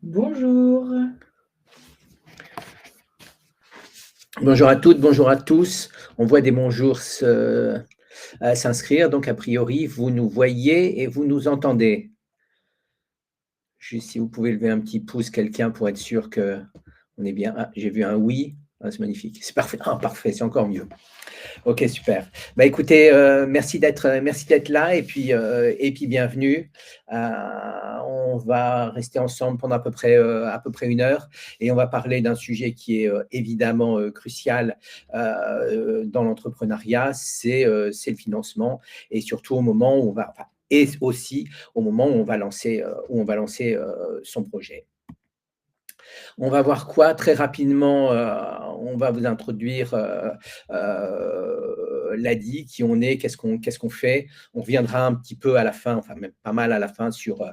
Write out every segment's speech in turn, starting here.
Bonjour. Bonjour à toutes, bonjour à tous. On voit des bonjours s'inscrire, donc a priori, vous nous voyez et vous nous entendez. Juste si vous pouvez lever un petit pouce, quelqu'un, pour être sûr que on est bien. Ah, j'ai vu un oui. Ah, c'est magnifique. C'est parfait. Ah, parfait, c'est encore mieux. Ok, super. Bah écoutez, merci d'être là et puis bienvenue. On va rester ensemble pendant à peu près 1 heure et on va parler d'un sujet qui est évidemment crucial dans l'entrepreneuriat, c'est le financement et surtout au moment où on va, enfin, et aussi au moment où on va lancer son projet. On va voir quoi? Très rapidement, on va vous introduire, l'ADI, qui on est, qu'est-ce qu'on fait. On reviendra un petit peu à la fin, enfin même pas mal à la fin sur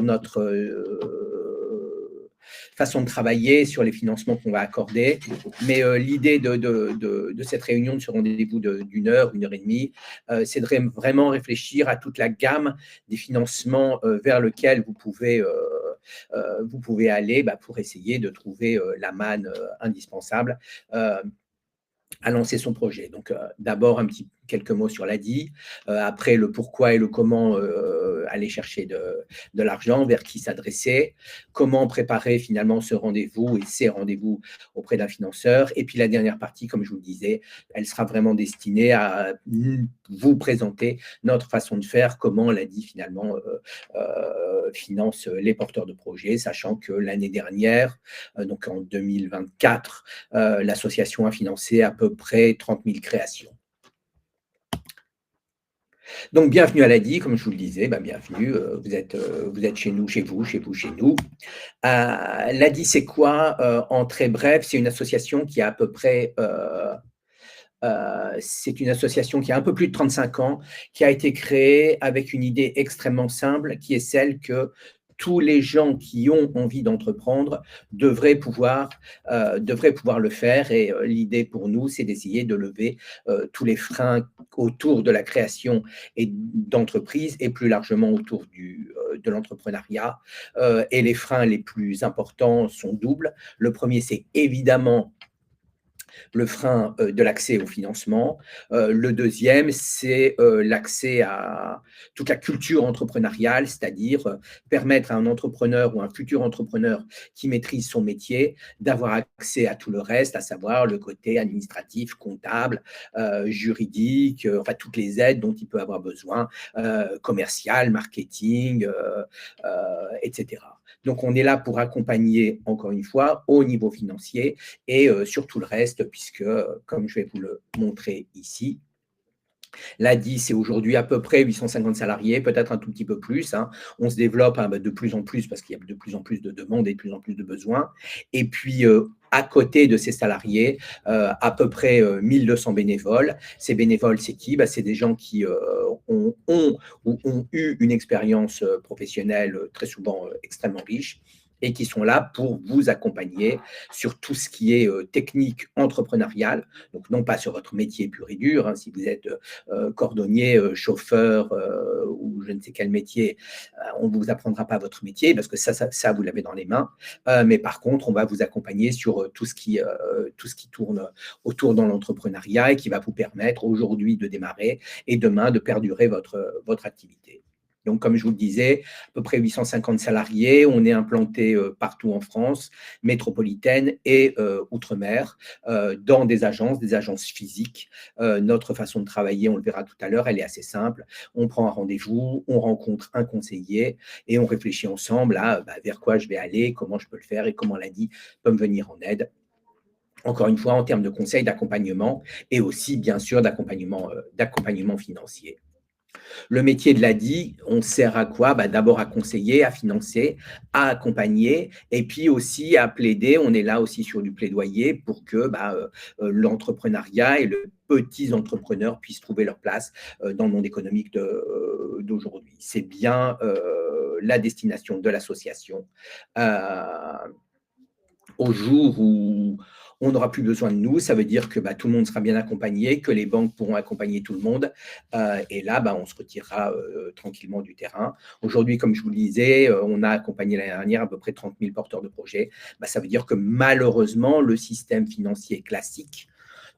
notre, façon de travailler, sur les financements qu'on va accorder. Mais, l'idée de cette réunion, de ce rendez-vous d'1 heure, 1 heure et demie, c'est de vraiment réfléchir à toute la gamme des financements, vers lequel vous pouvez aller pour essayer de trouver la manne indispensable à lancer son projet. Donc, d'abord quelques mots sur l'ADI, après le pourquoi et le comment aller chercher de l'argent, vers qui s'adresser, comment préparer finalement ce rendez-vous et ces rendez-vous auprès d'un financeur. Et puis la dernière partie, comme je vous le disais, elle sera vraiment destinée à vous présenter notre façon de faire, comment l'ADI finalement finance les porteurs de projets, sachant que l'année dernière, donc en 2024, l'association a financé à peu près 30 000 créations. Donc, bienvenue à l'ADI, comme je vous le disais, bienvenue, vous êtes chez nous, chez vous, chez vous, chez nous. L'ADI, c'est quoi? En très bref, c'est une association qui a à peu près, c'est une association qui a un peu plus de 35 ans, qui a été créée avec une idée extrêmement simple, qui est celle que tous les gens qui ont envie d'entreprendre devraient pouvoir le faire. Et l'idée pour nous, c'est d'essayer de lever tous les freins autour de la création et d'entreprise et plus largement autour de l'entrepreneuriat. Et les freins les plus importants sont doubles. Le premier, c'est évidemment le frein de l'accès au financement. Le deuxième, c'est l'accès à toute la culture entrepreneuriale, c'est-à-dire permettre à un entrepreneur ou un futur entrepreneur qui maîtrise son métier d'avoir accès à tout le reste, à savoir le côté administratif, comptable, juridique, enfin toutes les aides dont il peut avoir besoin, commercial, marketing, etc. Donc, on est là pour accompagner, encore une fois, au niveau financier et sur tout le reste, puisque, comme je vais vous le montrer ici, l'ADI, c'est aujourd'hui à peu près 850 salariés, peut-être un tout petit peu plus, hein. On se développe de plus en plus parce qu'il y a de plus en plus de demandes et de plus en plus de besoins. Et puis, à côté de ces salariés, à peu près 1200 bénévoles. Ces bénévoles, c'est qui? C'est des gens qui ont ou ont eu une expérience professionnelle très souvent extrêmement riche et qui sont là pour vous accompagner sur tout ce qui est technique entrepreneuriale. Donc, non pas sur votre métier pur et dur, hein, si vous êtes cordonnier, chauffeur ou je ne sais quel métier, on ne vous apprendra pas votre métier parce que ça vous l'avez dans les mains. Mais par contre, on va vous accompagner sur tout ce qui tourne autour dans l'entrepreneuriat et qui va vous permettre aujourd'hui de démarrer et demain de perdurer votre activité. Donc, comme je vous le disais, à peu près 850 salariés. On est implanté partout en France, métropolitaine et outre-mer, dans des agences physiques. Notre façon de travailler, on le verra tout à l'heure, elle est assez simple. On prend un rendez-vous, on rencontre un conseiller et on réfléchit ensemble à vers quoi je vais aller, comment je peux le faire et comment l'ADI peut me venir en aide. Encore une fois, en termes de conseils, d'accompagnement et aussi, bien sûr, d'accompagnement financier. Le métier de l'ADI, on sert à quoi? D'abord à conseiller, à financer, à accompagner et puis aussi à plaider. On est là aussi sur du plaidoyer pour que l'entrepreneuriat et le petits entrepreneurs puissent trouver leur place dans le monde économique d'aujourd'hui. C'est bien la destination de l'association. Au jour où on n'aura plus besoin de nous. Ça veut dire que tout le monde sera bien accompagné, que les banques pourront accompagner tout le monde. Et là, on se retirera tranquillement du terrain. Aujourd'hui, comme je vous le disais, on a accompagné l'année dernière à peu près 30 000 porteurs de projets. Ça veut dire que malheureusement, le système financier classique,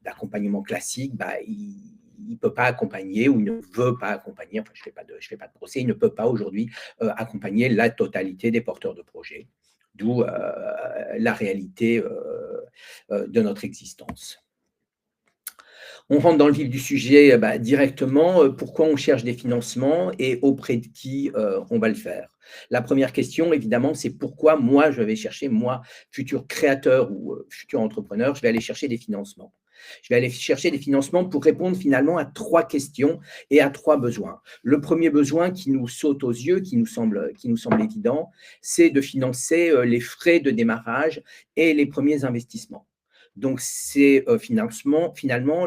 d'accompagnement classique, il ne peut pas accompagner ou il ne veut pas accompagner, enfin je fais pas de procès, il ne peut pas aujourd'hui accompagner la totalité des porteurs de projets, d'où la réalité de notre existence. On rentre dans le vif du sujet directement. Pourquoi on cherche des financements et auprès de qui on va le faire? La première question, évidemment, c'est pourquoi moi, je vais chercher, moi, futur créateur ou futur entrepreneur, je vais aller chercher des financements. Je vais aller chercher des financements pour répondre finalement à 3 questions et à 3 besoins. Le premier besoin qui nous saute aux yeux, qui nous semble évident, c'est de financer les frais de démarrage et les premiers investissements. Donc, c'est finalement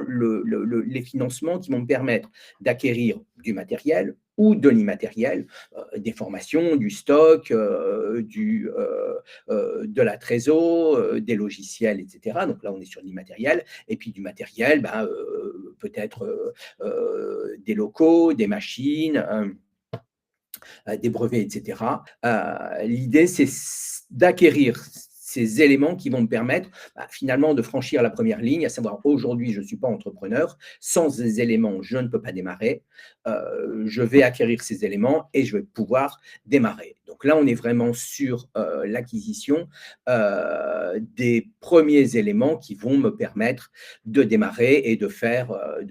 les financements qui vont me permettre d'acquérir du matériel ou de l'immatériel, des formations, du stock, de la trésor, des logiciels, etc. Donc là, on est sur l'immatériel. Et puis du matériel, peut-être des locaux, des machines, des brevets, etc. L'idée, c'est d'acquérir ces éléments qui vont me permettre finalement de franchir la première ligne, à savoir aujourd'hui, je ne suis pas entrepreneur, sans ces éléments, je ne peux pas démarrer. Je vais acquérir ces éléments et je vais pouvoir démarrer. Donc là, on est vraiment sur l'acquisition des premiers éléments qui vont me permettre de démarrer et de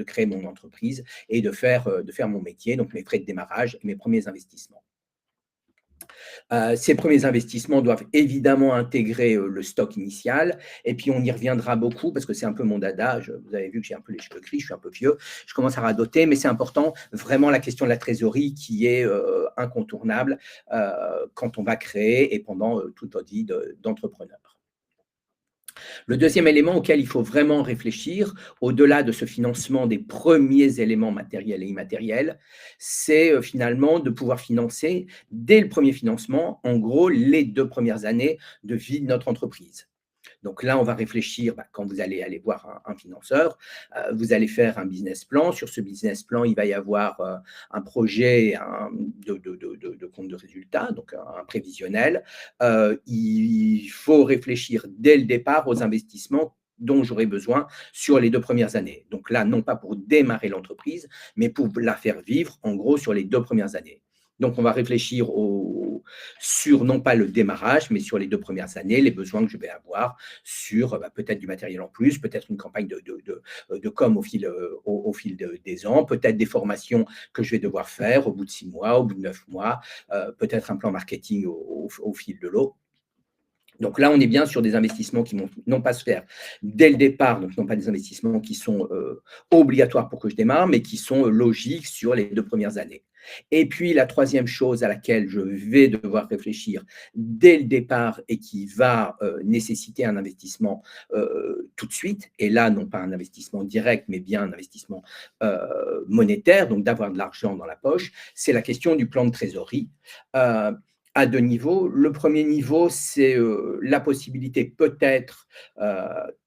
créer mon entreprise et de faire mon métier, donc mes frais de démarrage et mes premiers investissements. Ces premiers investissements doivent évidemment intégrer le stock initial et puis on y reviendra beaucoup parce que c'est un peu mon dada. Vous avez vu que j'ai un peu les cheveux gris, je suis un peu vieux, je commence à radoter, mais c'est important, vraiment la question de la trésorerie qui est incontournable quand on va créer et pendant toute notre vie d'entrepreneur. Le deuxième élément auquel il faut vraiment réfléchir, au-delà de ce financement des premiers éléments matériels et immatériels, c'est finalement de pouvoir financer, dès le premier financement, en gros, les 2 premières années de vie de notre entreprise. Donc là, on va réfléchir, quand vous allez aller voir un financeur, vous allez faire un business plan. Sur ce business plan, il va y avoir un projet de compte de résultats, donc un prévisionnel. Il faut réfléchir dès le départ aux investissements dont j'aurai besoin sur les 2 premières années. Donc là, non pas pour démarrer l'entreprise, mais pour la faire vivre, en gros, sur les 2 premières années. Donc, on va réfléchir sur non pas le démarrage, mais sur les 2 premières années, les besoins que je vais avoir sur peut-être du matériel en plus, peut-être une campagne de com au fil des ans, peut-être des formations que je vais devoir faire au bout de 6 mois, au bout de 9 mois, peut-être un plan marketing au fil de l'eau. Donc là, on est bien sur des investissements qui vont non pas se faire dès le départ, donc non pas des investissements qui sont obligatoires pour que je démarre, mais qui sont logiques sur les 2 premières années. Et puis la troisième chose à laquelle je vais devoir réfléchir dès le départ et qui va nécessiter un investissement tout de suite, et là, non pas un investissement direct, mais bien un investissement monétaire, donc d'avoir de l'argent dans la poche, c'est la question du plan de trésorerie. À 2 niveaux. Le premier niveau, c'est la possibilité peut-être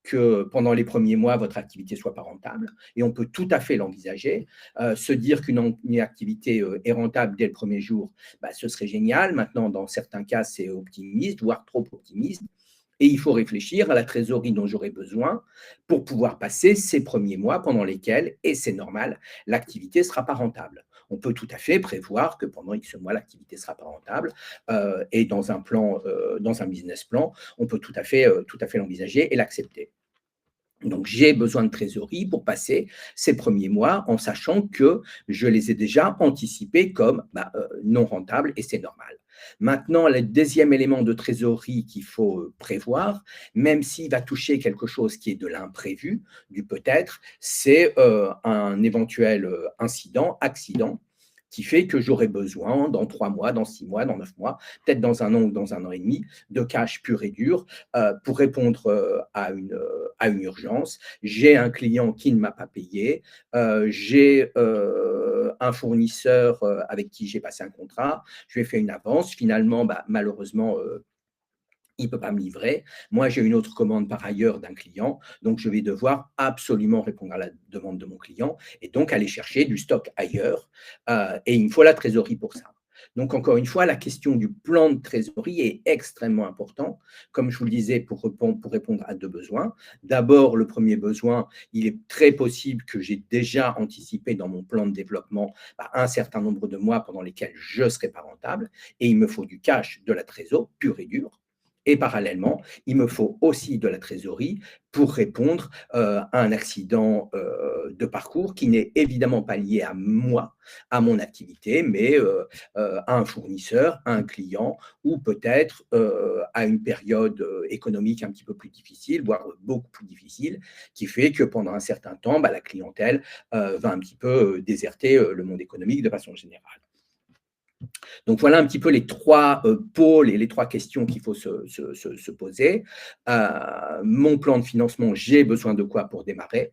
que pendant les premiers mois, votre activité ne soit pas rentable et on peut tout à fait l'envisager. Se dire qu'une activité est rentable dès le premier jour, ce serait génial. Maintenant, dans certains cas, c'est optimiste, voire trop optimiste. Et il faut réfléchir à la trésorerie dont j'aurai besoin pour pouvoir passer ces premiers mois pendant lesquels, et c'est normal, l'activité ne sera pas rentable. On peut tout à fait prévoir que pendant X mois, l'activité ne sera pas rentable et dans un business plan, on peut tout à fait l'envisager et l'accepter. Donc, j'ai besoin de trésorerie pour passer ces premiers mois en sachant que je les ai déjà anticipés comme non rentables et c'est normal. Maintenant, le deuxième élément de trésorerie qu'il faut prévoir, même s'il va toucher quelque chose qui est de l'imprévu, du peut-être, c'est un éventuel accident, qui fait que j'aurai besoin dans 3 mois, dans 6 mois, dans 9 mois, peut-être dans 1 an ou dans 1 an et demi, de cash pur et dur pour répondre à une urgence. J'ai un client qui ne m'a pas payé, j'ai un fournisseur avec qui j'ai passé un contrat, je lui ai fait une avance, finalement, malheureusement, il ne peut pas me livrer. Moi, j'ai une autre commande par ailleurs d'un client, donc je vais devoir absolument répondre à la demande de mon client et donc aller chercher du stock ailleurs. Et il me faut la trésorerie pour ça. Donc, encore une fois, la question du plan de trésorerie est extrêmement importante, comme je vous le disais, pour répondre à deux besoins. D'abord, le premier besoin, il est très possible que j'ai déjà anticipé dans mon plan de développement un certain nombre de mois pendant lesquels je ne serai pas rentable et il me faut du cash, de la trésorerie pure et dure. Et parallèlement, il me faut aussi de la trésorerie pour répondre à un accident de parcours qui n'est évidemment pas lié à moi, à mon activité, mais à un fournisseur, à un client, ou peut-être à une période économique un petit peu plus difficile, voire beaucoup plus difficile, qui fait que pendant un certain temps, la clientèle va un petit peu déserter le monde économique de façon générale. Donc voilà un petit peu les trois pôles et les trois questions qu'il faut se poser. Mon plan de financement, j'ai besoin de quoi pour démarrer?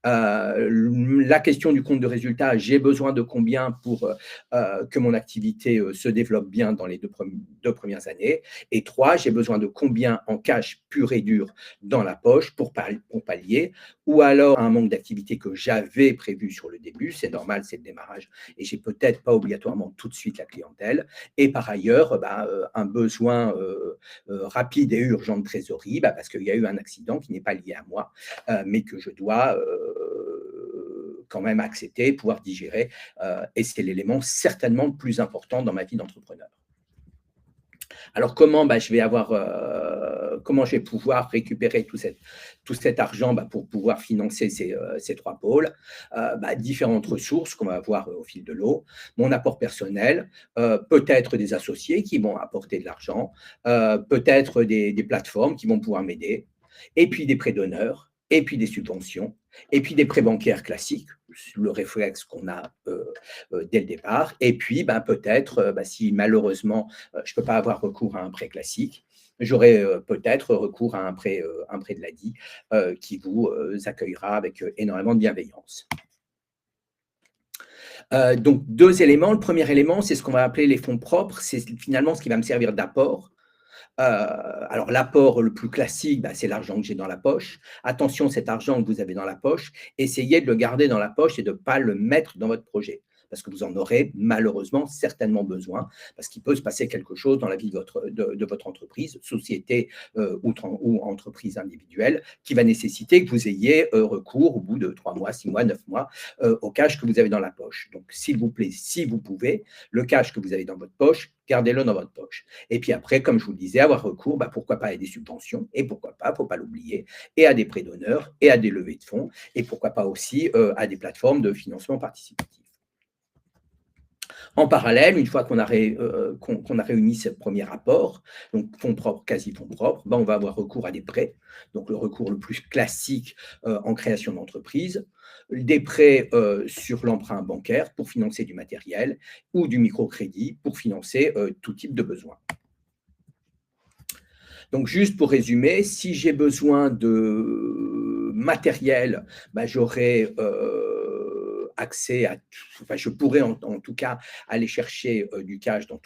La question du compte de résultat, j'ai besoin de combien pour que mon activité se développe bien dans les deux premières années? Et trois, j'ai besoin de combien en cash pur et dur dans la poche pour pallier, ou alors un manque d'activité que j'avais prévu sur le début, c'est normal, c'est le démarrage, et j'ai peut-être pas obligatoirement tout de suite la clientèle, et par ailleurs, un besoin rapide et urgent de trésorerie, parce qu'il y a eu un accident qui n'est pas lié à moi, mais que je dois quand même accepter, pouvoir digérer, et c'est l'élément certainement le plus important dans ma vie d'entrepreneur. Alors, comment je vais pouvoir récupérer tout cet argent pour pouvoir financer ces trois pôles? Différentes ressources qu'on va avoir au fil de l'eau, mon apport personnel, peut-être des associés qui vont apporter de l'argent, peut-être des plateformes qui vont pouvoir m'aider, et puis des prêts d'honneur, et puis des subventions, et puis des prêts bancaires classiques, le réflexe qu'on a dès le départ, et puis peut-être, si malheureusement je ne peux pas avoir recours à un prêt classique, j'aurai peut-être recours à un prêt de l'ADI qui vous accueillera avec énormément de bienveillance. Donc, deux éléments. Le premier élément, c'est ce qu'on va appeler les fonds propres. C'est finalement ce qui va me servir d'apport. Alors, l'apport le plus classique, c'est l'argent que j'ai dans la poche. Attention, cet argent que vous avez dans la poche, essayez de le garder dans la poche et de ne pas le mettre dans votre projet, parce que vous en aurez malheureusement certainement besoin, parce qu'il peut se passer quelque chose dans la vie de votre entreprise, société ou entreprise individuelle, qui va nécessiter que vous ayez recours au bout de 3 mois, 6 mois, 9 mois, au cash que vous avez dans la poche. Donc, s'il vous plaît, si vous pouvez, le cash que vous avez dans votre poche, gardez-le dans votre poche. Et puis après, comme je vous le disais, avoir recours, pourquoi pas à des subventions, et pourquoi pas, il ne faut pas l'oublier, et à des prêts d'honneur, et à des levées de fonds, et pourquoi pas aussi à des plateformes de financement participatif. En parallèle, une fois qu'on a réuni ce premier rapport, donc fonds propres, quasi-fonds propres, on va avoir recours à des prêts, donc le recours le plus classique en création d'entreprise, des prêts sur l'emprunt bancaire pour financer du matériel ou du microcrédit pour financer tout type de besoins. Donc, juste pour résumer, si j'ai besoin de matériel, j'aurai accès à je pourrais en tout cas aller chercher du cash dans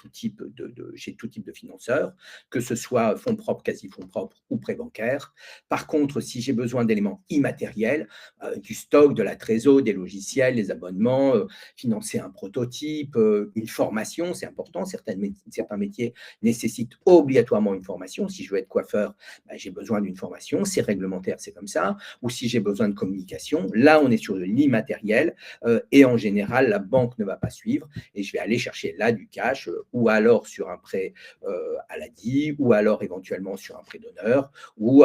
chez tout type de financeurs, que ce soit fonds propres, quasi-fonds propres ou prêts bancaires. Par contre, si j'ai besoin d'éléments immatériels, du stock, de la trésor, des logiciels, des abonnements, financer un prototype, une formation, c'est important, certains métiers nécessitent obligatoirement une formation. Si je veux être coiffeur, j'ai besoin d'une formation, c'est réglementaire, c'est comme ça. Ou si j'ai besoin de communication, là, on est sur de l'immatériel et en général, la banque ne va pas suivre et je vais aller chercher là du cash ou alors sur un prêt à l'ADI ou alors éventuellement sur un prêt d'honneur ou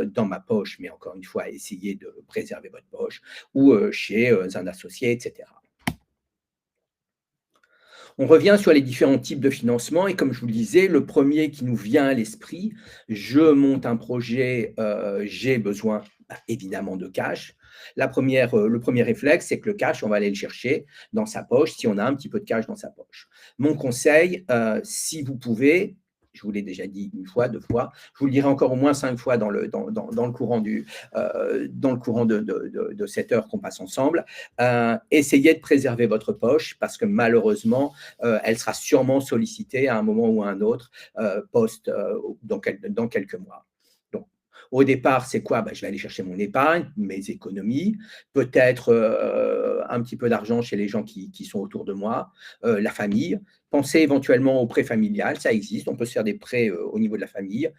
dans ma poche, mais encore une fois, essayez de préserver votre poche ou chez un associé, etc. On revient sur les différents types de financement et comme je vous le disais, le premier qui nous vient à l'esprit, je monte un projet, j'ai besoin évidemment de cash. Le premier réflexe, c'est que le cash, on va aller le chercher dans sa poche si on a un petit peu de cash dans sa poche. Mon conseil, si vous pouvez, je vous l'ai déjà dit une fois, deux fois, je vous le dirai encore au moins 5 fois dans le courant, de cette heure qu'on passe ensemble. Essayez de préserver votre poche parce que malheureusement, elle sera sûrement sollicitée à un moment ou à un autre dans quelques mois. Donc, au départ, c'est quoi? Je vais aller chercher mon épargne, mes économies, peut-être un petit peu d'argent chez les gens qui sont autour de moi, la famille. Pensez éventuellement au prêt familial, ça existe, on peut se faire des prêts au niveau de la famille.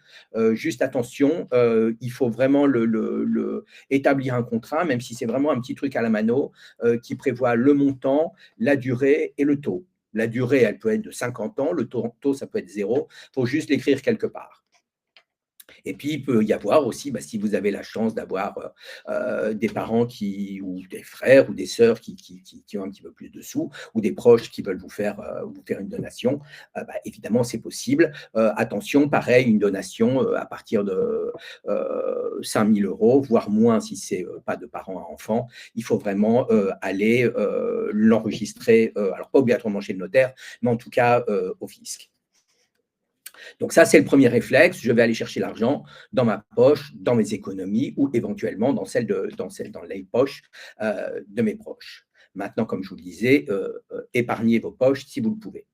Juste attention, il faut vraiment établir un contrat, même si c'est vraiment un petit truc à la mano, qui prévoit le montant, la durée et le taux. La durée, elle peut être de 50 ans, le taux ça peut être 0, il faut juste l'écrire quelque part. Et puis, il peut y avoir aussi, si vous avez la chance d'avoir des parents ou des frères ou des sœurs qui ont un petit peu plus de sous, ou des proches qui veulent vous faire une donation, évidemment, c'est possible. Attention, pareil, une donation à partir de 5 000 €, voire moins si ce n'est pas de parents à enfants. Il faut vraiment aller l'enregistrer, alors pas obligatoirement chez le notaire, mais en tout cas au fisc. Donc ça, c'est le premier réflexe. Je vais aller chercher l'argent dans ma poche, dans mes économies ou éventuellement dans les poches de mes proches. Maintenant, comme je vous le disais, épargnez vos poches si vous le pouvez.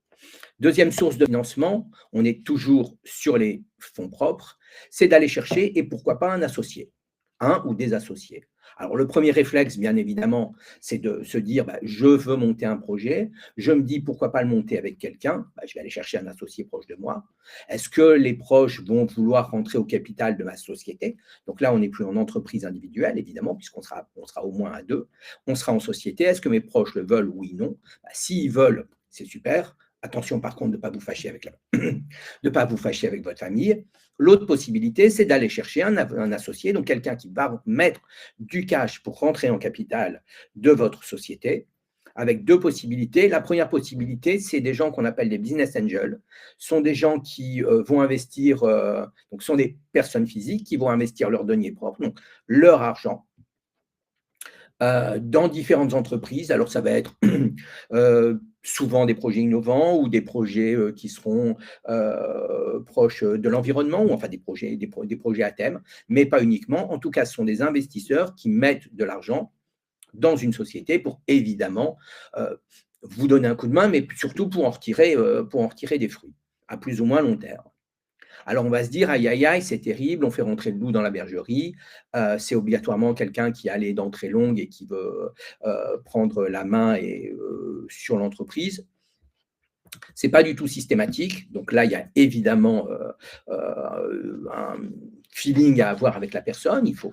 Deuxième source de financement, on est toujours sur les fonds propres, c'est d'aller chercher, et pourquoi pas un associé, un ou des associés. Alors, le premier réflexe, bien évidemment, c'est de se dire, je veux monter un projet, je me dis, pourquoi pas le monter avec quelqu'un, je vais aller chercher un associé proche de moi. Est-ce que les proches vont vouloir rentrer au capital de ma société? Donc là, on n'est plus en entreprise individuelle, évidemment, puisqu'on sera au moins à deux. On sera en société. Est-ce que mes proches le veulent? Oui, non. S'ils veulent, c'est super. Attention, par contre, de ne pas vous fâcher avec votre famille. L'autre possibilité, c'est d'aller chercher un associé, donc quelqu'un qui va mettre du cash pour rentrer en capital de votre société, avec deux possibilités. La première possibilité, c'est des gens qu'on appelle des business angels. Ce sont des gens qui vont investir, donc ce sont des personnes physiques qui vont investir leurs deniers propres, donc leur argent, dans différentes entreprises. Alors, ça va être souvent des projets innovants ou des projets qui seront proches de l'environnement, ou enfin des projets à thème, mais pas uniquement. En tout cas, ce sont des investisseurs qui mettent de l'argent dans une société pour évidemment vous donner un coup de main, mais surtout pour en retirer des fruits à plus ou moins long terme. Alors, on va se dire, aïe, aïe, aïe, c'est terrible, on fait rentrer le loup dans la bergerie, c'est obligatoirement quelqu'un qui a les dents très longues et qui veut prendre la main sur l'entreprise. Ce n'est pas du tout systématique. Donc là, il y a évidemment un feeling à avoir avec la personne. Il faut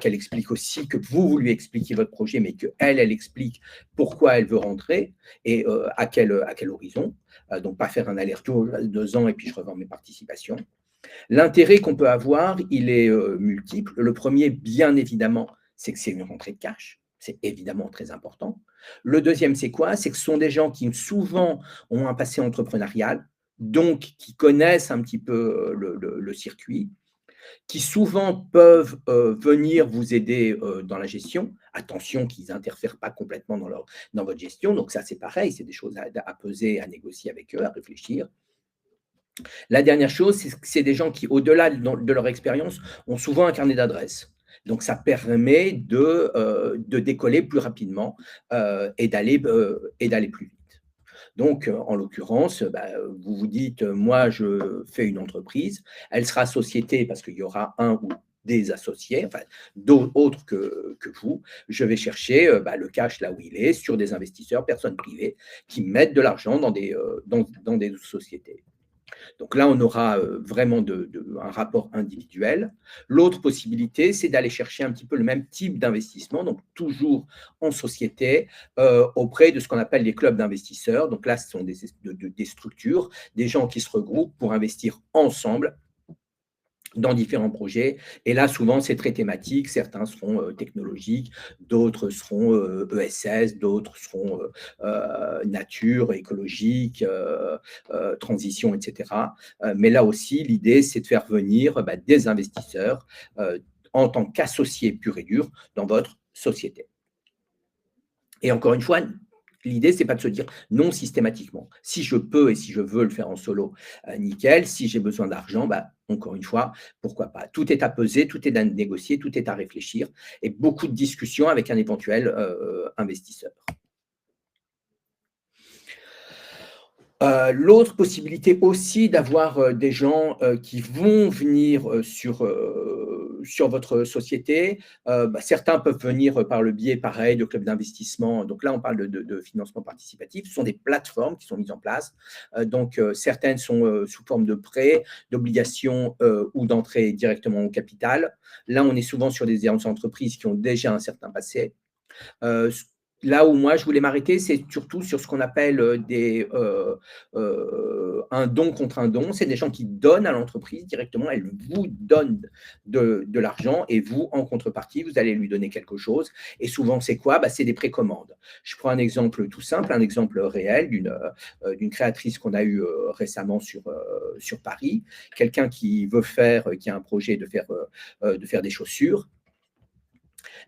qu'elle explique aussi, que vous lui expliquiez votre projet, mais qu'elle explique pourquoi elle veut rentrer et à quel horizon. Donc, pas faire un aller-retour 2 ans et puis je revends mes participations. L'intérêt qu'on peut avoir, il est multiple. Le premier, bien évidemment, c'est que c'est une rentrée de cash. C'est évidemment très important. Le deuxième, c'est quoi? C'est que ce sont des gens qui souvent ont un passé entrepreneurial, donc qui connaissent un petit peu le circuit, qui souvent peuvent venir vous aider dans la gestion. Attention qu'ils n'interfèrent pas complètement dans votre gestion. Donc ça, c'est pareil, c'est des choses à peser, à négocier avec eux, à réfléchir. La dernière chose, c'est que c'est des gens qui, au-delà de leur expérience, ont souvent un carnet d'adresses. Donc, ça permet de décoller plus rapidement et d'aller plus vite. Donc, en l'occurrence, vous vous dites, moi, je fais une entreprise, elle sera société parce qu'il y aura un ou des associés, enfin, autres que vous. Je vais chercher le cash là où il est, sur des investisseurs, personnes privées, qui mettent de l'argent dans des sociétés. Donc là, on aura vraiment un rapport individuel. L'autre possibilité, c'est d'aller chercher un petit peu le même type d'investissement, donc toujours en société, auprès de ce qu'on appelle les clubs d'investisseurs. Donc là, ce sont des structures, des gens qui se regroupent pour investir ensemble dans différents projets. Et là, souvent, c'est très thématique. Certains seront technologiques, d'autres seront ESS, d'autres seront nature, écologique, transition, etc. Mais là aussi, l'idée, c'est de faire venir des investisseurs en tant qu'associés purs et durs dans votre société. Et encore une fois, L'idée, c'est pas de se dire non systématiquement. Si je peux et si je veux le faire en solo, nickel. Si j'ai besoin d'argent, bah, encore une fois, pourquoi pas? Tout est à peser, tout est à négocier, tout est à réfléchir et beaucoup de discussions avec un éventuel, investisseur. L'autre possibilité aussi d'avoir, des gens, qui vont venir, sur votre société, bah, certains peuvent venir, par le biais pareil de clubs d'investissement. Donc là, on parle de financement participatif. Ce sont des plateformes qui sont mises en place. Donc, certaines sont, sous forme de prêts, d'obligations, ou d'entrée directement au capital. Là, on est souvent sur des entreprises qui ont déjà un certain passé. Ce Là où moi je voulais m'arrêter, c'est surtout sur ce qu'on appelle, un don contre un don. C'est des gens qui donnent à l'entreprise directement. Elle vous donne de l'argent et vous, en contrepartie, vous allez lui donner quelque chose et souvent c'est quoi? Bah, c'est des précommandes. Je prends un exemple tout simple, un exemple réel d'une créatrice qu'on a eue, récemment sur Paris. Quelqu'un qui veut faire, qui a un projet de faire des chaussures.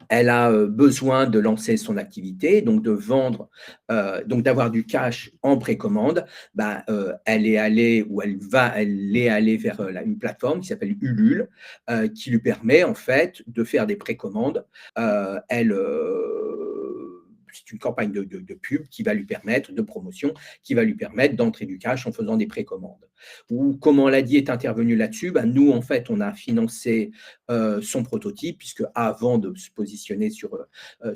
Elle a, besoin de lancer son activité, donc de vendre, donc d'avoir du cash en précommande. Bah, elle est allée vers, une plateforme qui s'appelle Ulule, qui lui permet en fait de faire des précommandes. C'est une campagne de pub qui va lui permettre de promotion, qui va lui permettre d'entrer du cash en faisant des précommandes. Ou comment Ladi est intervenu là-dessus? Bah, nous, en fait, on a financé, son prototype, puisque avant de se positionner sur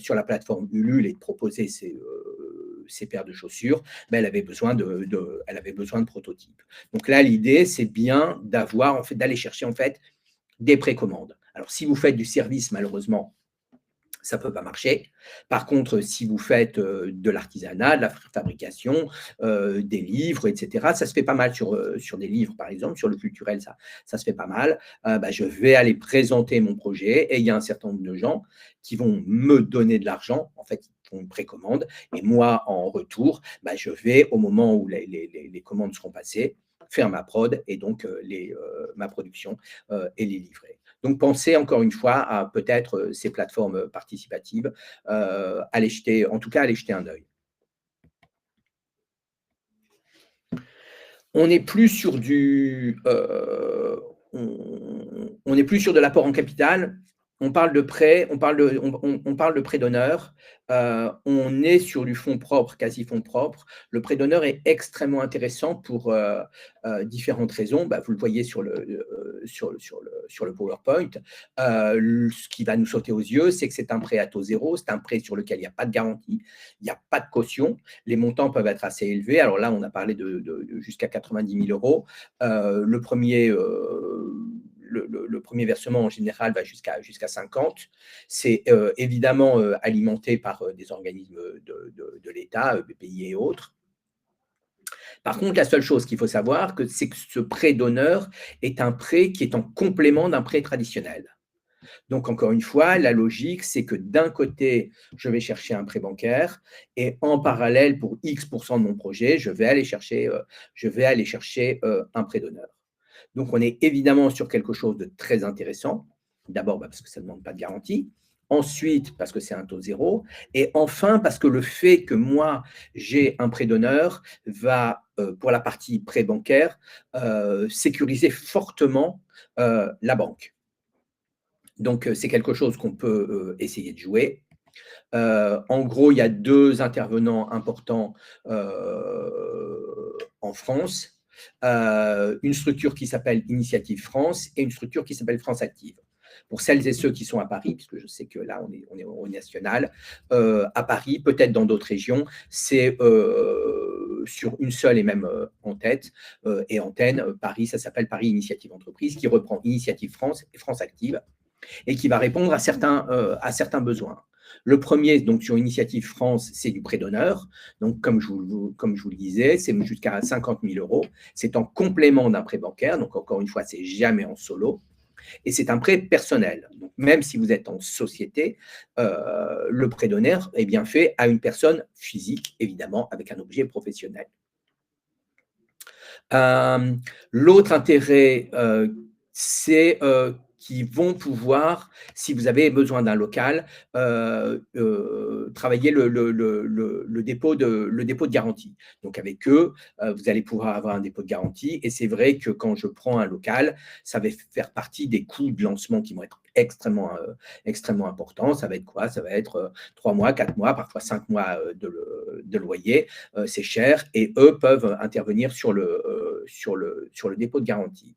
la plateforme Ulule et de proposer ses paires de chaussures, bah, elle avait besoin de prototypes. Donc là, l'idée, c'est bien d'avoir, en fait, d'aller chercher, en fait, des précommandes. Alors, si vous faites du service, malheureusement, ça ne peut pas marcher. Par contre, si vous faites, de l'artisanat, de la fabrication, des livres, et cetera, ça se fait pas mal sur des livres, par exemple, sur le culturel, ça se fait pas mal. Bah, je vais aller présenter mon projet et il y a un certain nombre de gens qui vont me donner de l'argent. En fait, ils font une précommande et moi, en retour, bah, je vais, au moment où les commandes seront passées, faire ma prod et donc, ma production, et les livrer. Donc, pensez encore une fois à peut-être, ces plateformes participatives, aller jeter, en tout cas, aller jeter un œil. On n'est plus sur on n'est plus sur de l'apport en capital. On parle de prêt, on parle de prêt d'honneur. On est sur du fonds propre, quasi fonds propre. Le prêt d'honneur est extrêmement intéressant pour, différentes raisons. Bah, vous le voyez sur le PowerPoint. Ce qui va nous sauter aux yeux, c'est que c'est un prêt à taux zéro. C'est un prêt sur lequel il n'y a pas de garantie, il n'y a pas de caution. Les montants peuvent être assez élevés. Alors là, on a parlé de jusqu'à 90 000 €. Le premier versement, en général, va jusqu'à 50. C'est, évidemment, alimenté par, des organismes de l'État, BPI et autres. Par contre, la seule chose qu'il faut savoir, c'est que ce prêt d'honneur est un prêt qui est en complément d'un prêt traditionnel. Donc, encore une fois, la logique, c'est que d'un côté, je vais chercher un prêt bancaire et en parallèle, pour X% de mon projet, je vais aller chercher un prêt d'honneur. Donc, on est évidemment sur quelque chose de très intéressant. D'abord, bah, parce que ça ne demande pas de garantie. Ensuite, parce que c'est un taux zéro. Et enfin, parce que le fait que moi, j'ai un prêt d'honneur va, pour la partie prêt bancaire, sécuriser fortement la banque. Donc, c'est quelque chose qu'on peut, essayer de jouer. En gros, il y a 2 intervenants importants, en France. Une structure qui s'appelle Initiative France et une structure qui s'appelle France Active. Pour celles et ceux qui sont à Paris, puisque je sais que là, on est au national, à Paris, peut-être dans d'autres régions, c'est, sur une seule et même, en-tête, et antenne, Paris, ça s'appelle Paris Initiative Entreprise, qui reprend Initiative France et France Active et qui va répondre à certains besoins. Le premier, donc sur Initiative France, c'est du prêt d'honneur. Donc, comme je vous le disais, c'est jusqu'à 50 000 €. C'est en complément d'un prêt bancaire. Donc, encore une fois, c'est jamais en solo. Et c'est un prêt personnel. Donc, même si vous êtes en société, le prêt d'honneur est bien fait à une personne physique, évidemment, avec un objet professionnel. L'autre intérêt, c'est qui vont pouvoir, si vous avez besoin d'un local, travailler le dépôt de garantie. Donc avec eux, vous allez pouvoir avoir un dépôt de garantie et c'est vrai que quand je prends un local, ça va faire partie des coûts de lancement qui vont être extrêmement importants. Ça va être quoi? Ça va être 3 mois, 4 mois, parfois 5 mois de loyer. C'est cher et eux peuvent intervenir sur le dépôt de garantie.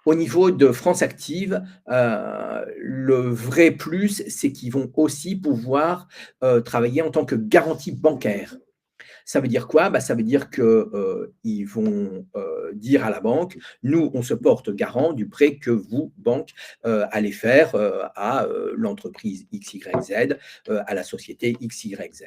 Au niveau de France Active, le vrai plus, c'est qu'ils vont aussi pouvoir travailler en tant que garantie bancaire. Ça veut dire quoi? Bah, ça veut dire qu'ils vont dire à la banque, nous, on se porte garant du prêt que vous, banque, allez faire à l'entreprise XYZ, à la société XYZ.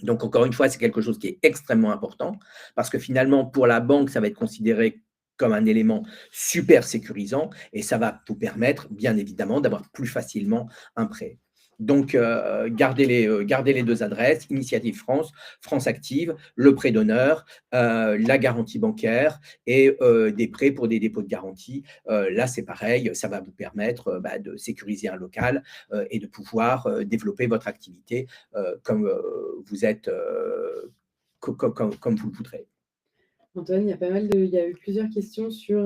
Donc, encore une fois, c'est quelque chose qui est extrêmement important parce que finalement, pour la banque, ça va être considéré comme un élément super sécurisant et ça va vous permettre, bien évidemment, d'avoir plus facilement un prêt. Donc, gardez les deux adresses, Initiative France, France Active, le prêt d'honneur, la garantie bancaire et des prêts pour des dépôts de garantie. Là, c'est pareil, ça va vous permettre de sécuriser un local et de pouvoir développer votre activité comme vous êtes, comme vous le voudrez. Antoine, il y a eu plusieurs questions sur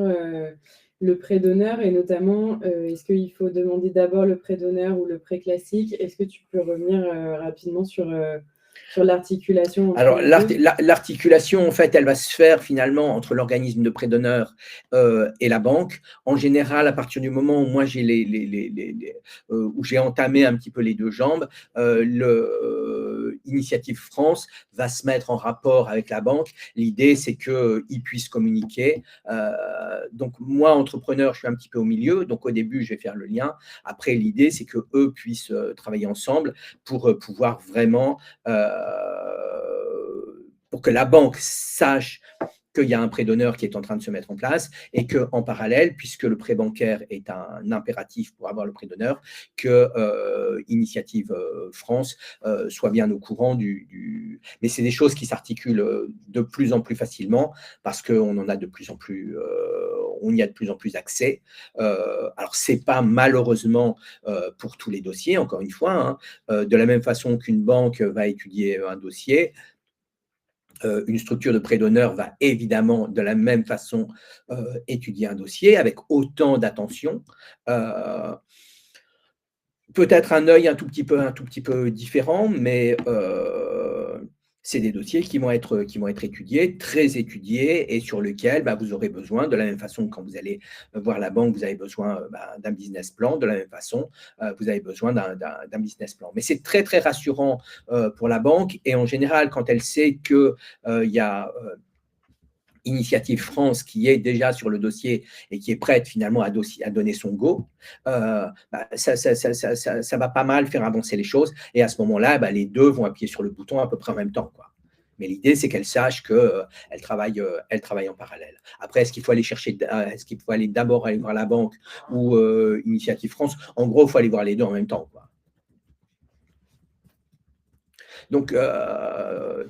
le prêt d'honneur et notamment, est-ce qu'il faut demander d'abord le prêt d'honneur ou le prêt classique? Est-ce que tu peux revenir rapidement sur l'articulation entre Alors, les deux? l'articulation, en fait, elle va se faire finalement entre l'organisme de prêt d'honneur et la banque. En général, à partir du moment où moi où j'ai entamé un petit peu les deux jambes, Initiative France va se mettre en rapport avec la banque. L'idée, c'est qu'ils puissent communiquer. Donc, moi, entrepreneur, je suis un petit peu au milieu. Donc, au début, je vais faire le lien. Après, l'idée, c'est qu'eux puissent travailler ensemble pour pouvoir vraiment pour que la banque sache qu'il y a un prêt d'honneur qui est en train de se mettre en place et qu'en parallèle, puisque le prêt bancaire est un impératif pour avoir le prêt d'honneur, que Initiative France soit bien au courant Mais c'est des choses qui s'articulent de plus en plus facilement parce qu'on en a de plus en plus, on y a de plus en plus accès. Alors, ce n'est pas malheureusement pour tous les dossiers, encore une fois. De la même façon qu'une banque va étudier un dossier, une structure de prêt d'honneur va évidemment de la même façon étudier un dossier avec autant d'attention. Peut-être un œil un tout petit peu différent, mais c'est des dossiers qui vont être étudiés, très étudiés et sur lesquels vous aurez besoin, de la même façon que quand vous allez voir la banque, vous avez besoin d'un business plan, de la même façon, vous avez besoin d'un business plan. Mais c'est très, très rassurant pour la banque et en général, quand elle sait qu'il y a Initiative France qui est déjà sur le dossier et qui est prête finalement à donner son go, ça va pas mal faire avancer les choses. Et à ce moment-là, les deux vont appuyer sur le bouton à peu près en même temps, quoi. Mais l'idée, c'est qu'elle sache qu'elle travaille en parallèle. Après, est-ce qu'il faut aller d'abord aller voir la banque ou Initiative France? En gros, il faut aller voir les deux en même temps, quoi. Donc,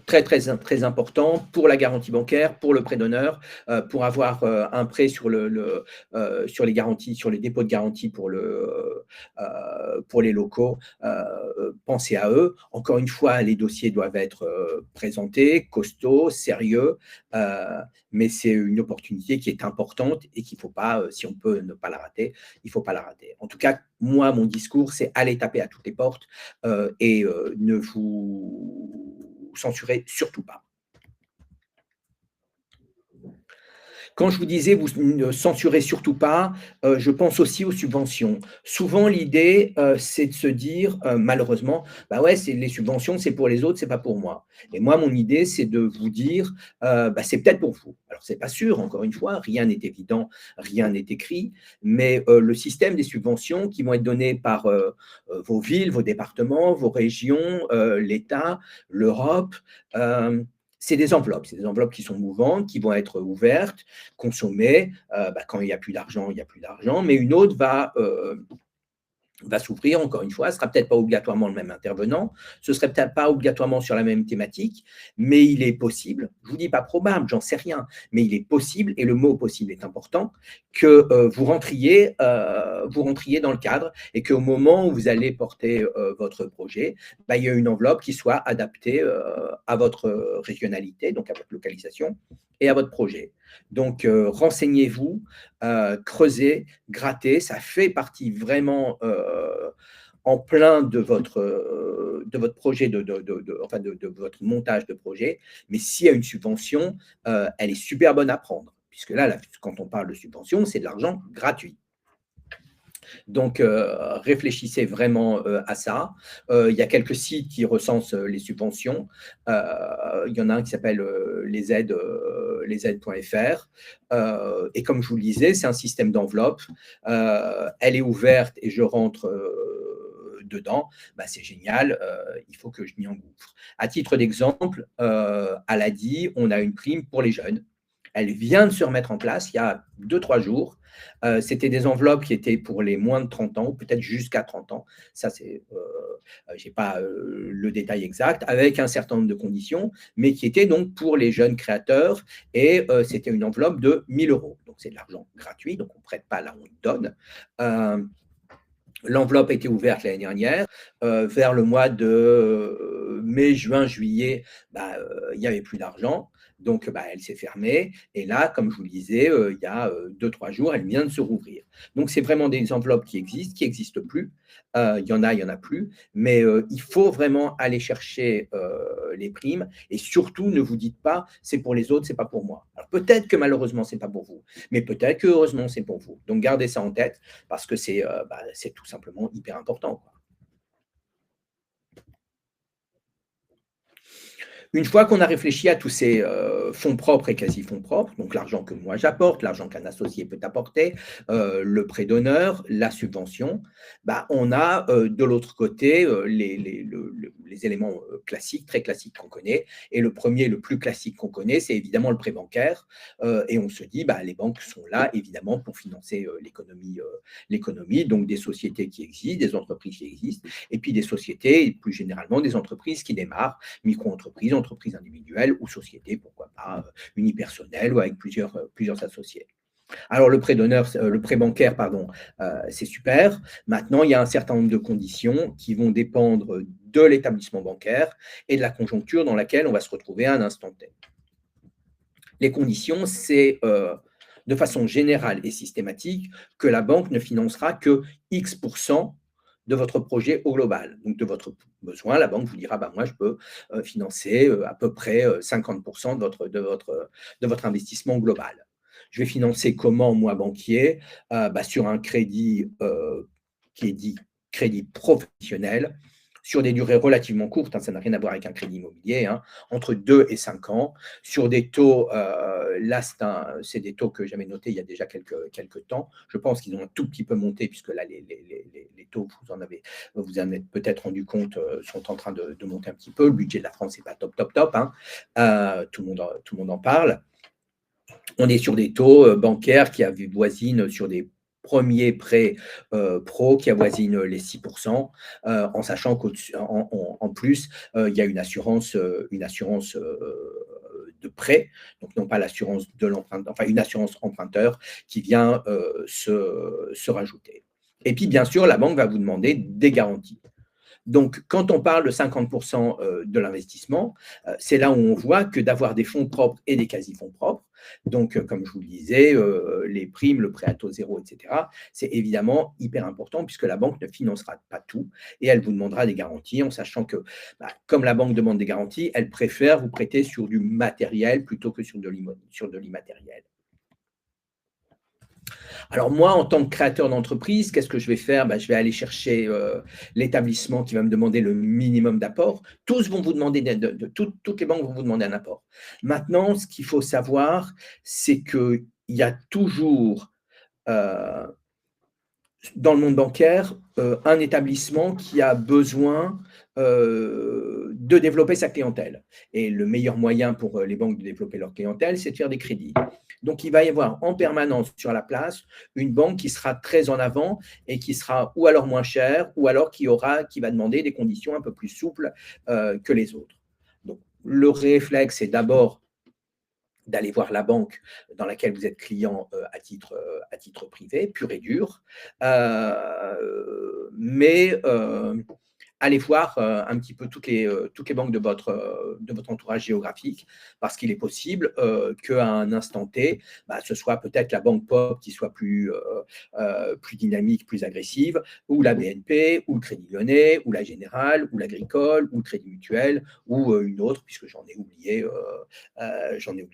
très, très, très important pour la garantie bancaire, pour le prêt d'honneur, pour avoir un prêt sur les garanties, sur les dépôts de garantie pour les locaux. Pensez à eux. Encore une fois, les dossiers doivent être présentés, costauds, sérieux, mais c'est une opportunité qui est importante et qu'il ne faut pas, si on peut ne pas la rater, il ne faut pas la rater. En tout cas, moi, mon discours, c'est aller taper à toutes les portes et ne vous censurez surtout pas. Quand je vous disais, vous ne censurez surtout pas, je pense aussi aux subventions. Souvent, l'idée, c'est de se dire, malheureusement, ouais, les subventions, c'est pour les autres, c'est pas pour moi. Et moi, mon idée, c'est de vous dire, c'est peut-être pour vous. Alors, c'est pas sûr, encore une fois, rien n'est évident, rien n'est écrit, mais le système des subventions qui vont être données par vos villes, vos départements, vos régions, l'État, l'Europe, c'est des enveloppes qui sont mouvantes, qui vont être ouvertes, consommées. Quand il n'y a plus d'argent, il n'y a plus d'argent, mais une autre va va s'ouvrir, encore une fois, ce ne sera peut-être pas obligatoirement le même intervenant, ce ne serait peut-être pas obligatoirement sur la même thématique, mais il est possible, je ne vous dis pas probable, j'en sais rien, mais il est possible, et le mot possible est important, que vous rentriez dans le cadre et qu'au moment où vous allez porter votre projet, bah, il y a une enveloppe qui soit adaptée à votre régionalité, donc à votre localisation et à votre projet. Donc, renseignez-vous, creusez, gratter, ça fait partie vraiment en plein de votre projet, enfin de votre montage de projet. Mais s'il y a une subvention, elle est super bonne à prendre, puisque là, quand on parle de subvention, c'est de l'argent gratuit. Donc, réfléchissez vraiment à ça. Il y a quelques sites qui recensent les subventions. Il y en a un qui s'appelle lesaides.fr. Et comme je vous le disais, c'est un système d'enveloppe. Elle est ouverte et je rentre dedans. Bah, c'est génial, il faut que je m'y engouffre. À titre d'exemple, à l'ADI, on a une prime pour les jeunes. Elle vient de se remettre en place il y a 2-3 jours. C'était des enveloppes qui étaient pour les moins de 30 ans, ou peut-être jusqu'à 30 ans. Ça, je n'ai pas le détail exact, avec un certain nombre de conditions, mais qui étaient donc pour les jeunes créateurs. Et c'était une enveloppe de 1 000 €. Donc, c'est de l'argent gratuit, donc on ne prête pas là, on donne. L'enveloppe a été ouverte l'année dernière. Vers le mois de mai, juin, juillet, bah, il n'y avait plus d'argent. Donc, bah, elle s'est fermée. Et là, comme je vous le disais, il y a 2-3 jours, elle vient de se rouvrir. Donc, c'est vraiment des enveloppes qui n'existent plus. Il y en a plus. Mais il faut vraiment aller chercher les primes. Et surtout, ne vous dites pas, c'est pour les autres, c'est pas pour moi. Alors, peut-être que malheureusement, c'est pas pour vous. Mais peut-être que heureusement, c'est pour vous. Donc, gardez ça en tête parce que c'est tout simplement hyper important, quoi. Une fois qu'on a réfléchi à tous ces fonds propres et quasi-fonds propres, donc l'argent que moi j'apporte, l'argent qu'un associé peut apporter, le prêt d'honneur, la subvention, bah, on a de l'autre côté les éléments classiques, très classiques qu'on connaît. Et le premier, le plus classique qu'on connaît, c'est évidemment le prêt bancaire. Et on se dit, bah, les banques sont là évidemment pour financer l'économie, donc des sociétés qui existent, des entreprises qui existent, et puis des sociétés, et plus généralement des entreprises qui démarrent, micro-entreprises, entreprises individuelles ou sociétés, pourquoi pas unipersonnelles ou avec plusieurs associés. Alors le prêt d'honneur, le prêt bancaire, pardon, c'est super. Maintenant, il y a un certain nombre de conditions qui vont dépendre de l'établissement bancaire et de la conjoncture dans laquelle on va se retrouver à un instant T. Les conditions, c'est de façon générale et systématique que la banque ne financera que X% de votre projet au global. Donc, de votre besoin, la banque vous dira, bah, moi, je peux financer à peu près 50% de votre investissement global. Je vais financer comment, moi, banquier, bah, sur un crédit qui est dit crédit professionnel, sur des durées relativement courtes, hein, ça n'a rien à voir avec un crédit immobilier, hein, entre 2 et 5 ans, sur des taux, là, c'est des taux que j'avais notés il y a déjà quelques temps. Je pense qu'ils ont un tout petit peu monté, puisque là, les taux, vous en êtes peut-être rendu compte, sont en train de monter un petit peu. Le budget de la France n'est pas top, hein. Tout le monde en parle. On est sur des taux bancaires qui avoisinent sur des premiers prêts pro qui avoisinent les 6%, en sachant qu'en plus, il y a une assurance de prêt, donc non pas l'assurance de l'emprunteur, enfin une assurance emprunteur qui vient se rajouter. Et puis, bien sûr, la banque va vous demander des garanties. Donc, quand on parle de 50% de l'investissement, c'est là où on voit que d'avoir des fonds propres et des quasi-fonds propres, donc comme je vous le disais, les primes, le prêt à taux zéro, etc., c'est évidemment hyper important puisque la banque ne financera pas tout et elle vous demandera des garanties en sachant que, bah, comme la banque demande des garanties, elle préfère vous prêter sur du matériel plutôt que sur de l'immatériel. Alors moi, en tant que créateur d'entreprise, qu'est-ce que je vais faire? Bah, je vais aller chercher l'établissement qui va me demander le minimum d'apport. Tous vont vous demander, toutes les banques vont vous demander un apport. Maintenant, ce qu'il faut savoir, c'est qu'il y a toujours dans le monde bancaire, un établissement qui a besoin de développer sa clientèle. Et le meilleur moyen pour les banques de développer leur clientèle, c'est de faire des crédits. Donc, il va y avoir en permanence sur la place une banque qui sera très en avant et qui sera ou alors moins chère, ou alors qui va demander des conditions un peu plus souples que les autres. Donc, le réflexe, c'est d'abord d'aller voir la banque dans laquelle vous êtes client à titre privé, pur et dur. Mais allez voir un petit peu toutes les banques de votre entourage géographique, parce qu'il est possible qu'à un instant T, ce soit peut-être la banque Pop qui soit plus dynamique, plus agressive, ou la BNP, ou le Crédit Lyonnais, ou la Générale, ou l'Agricole, ou le Crédit Mutuel, ou une autre, puisque j'en ai oublié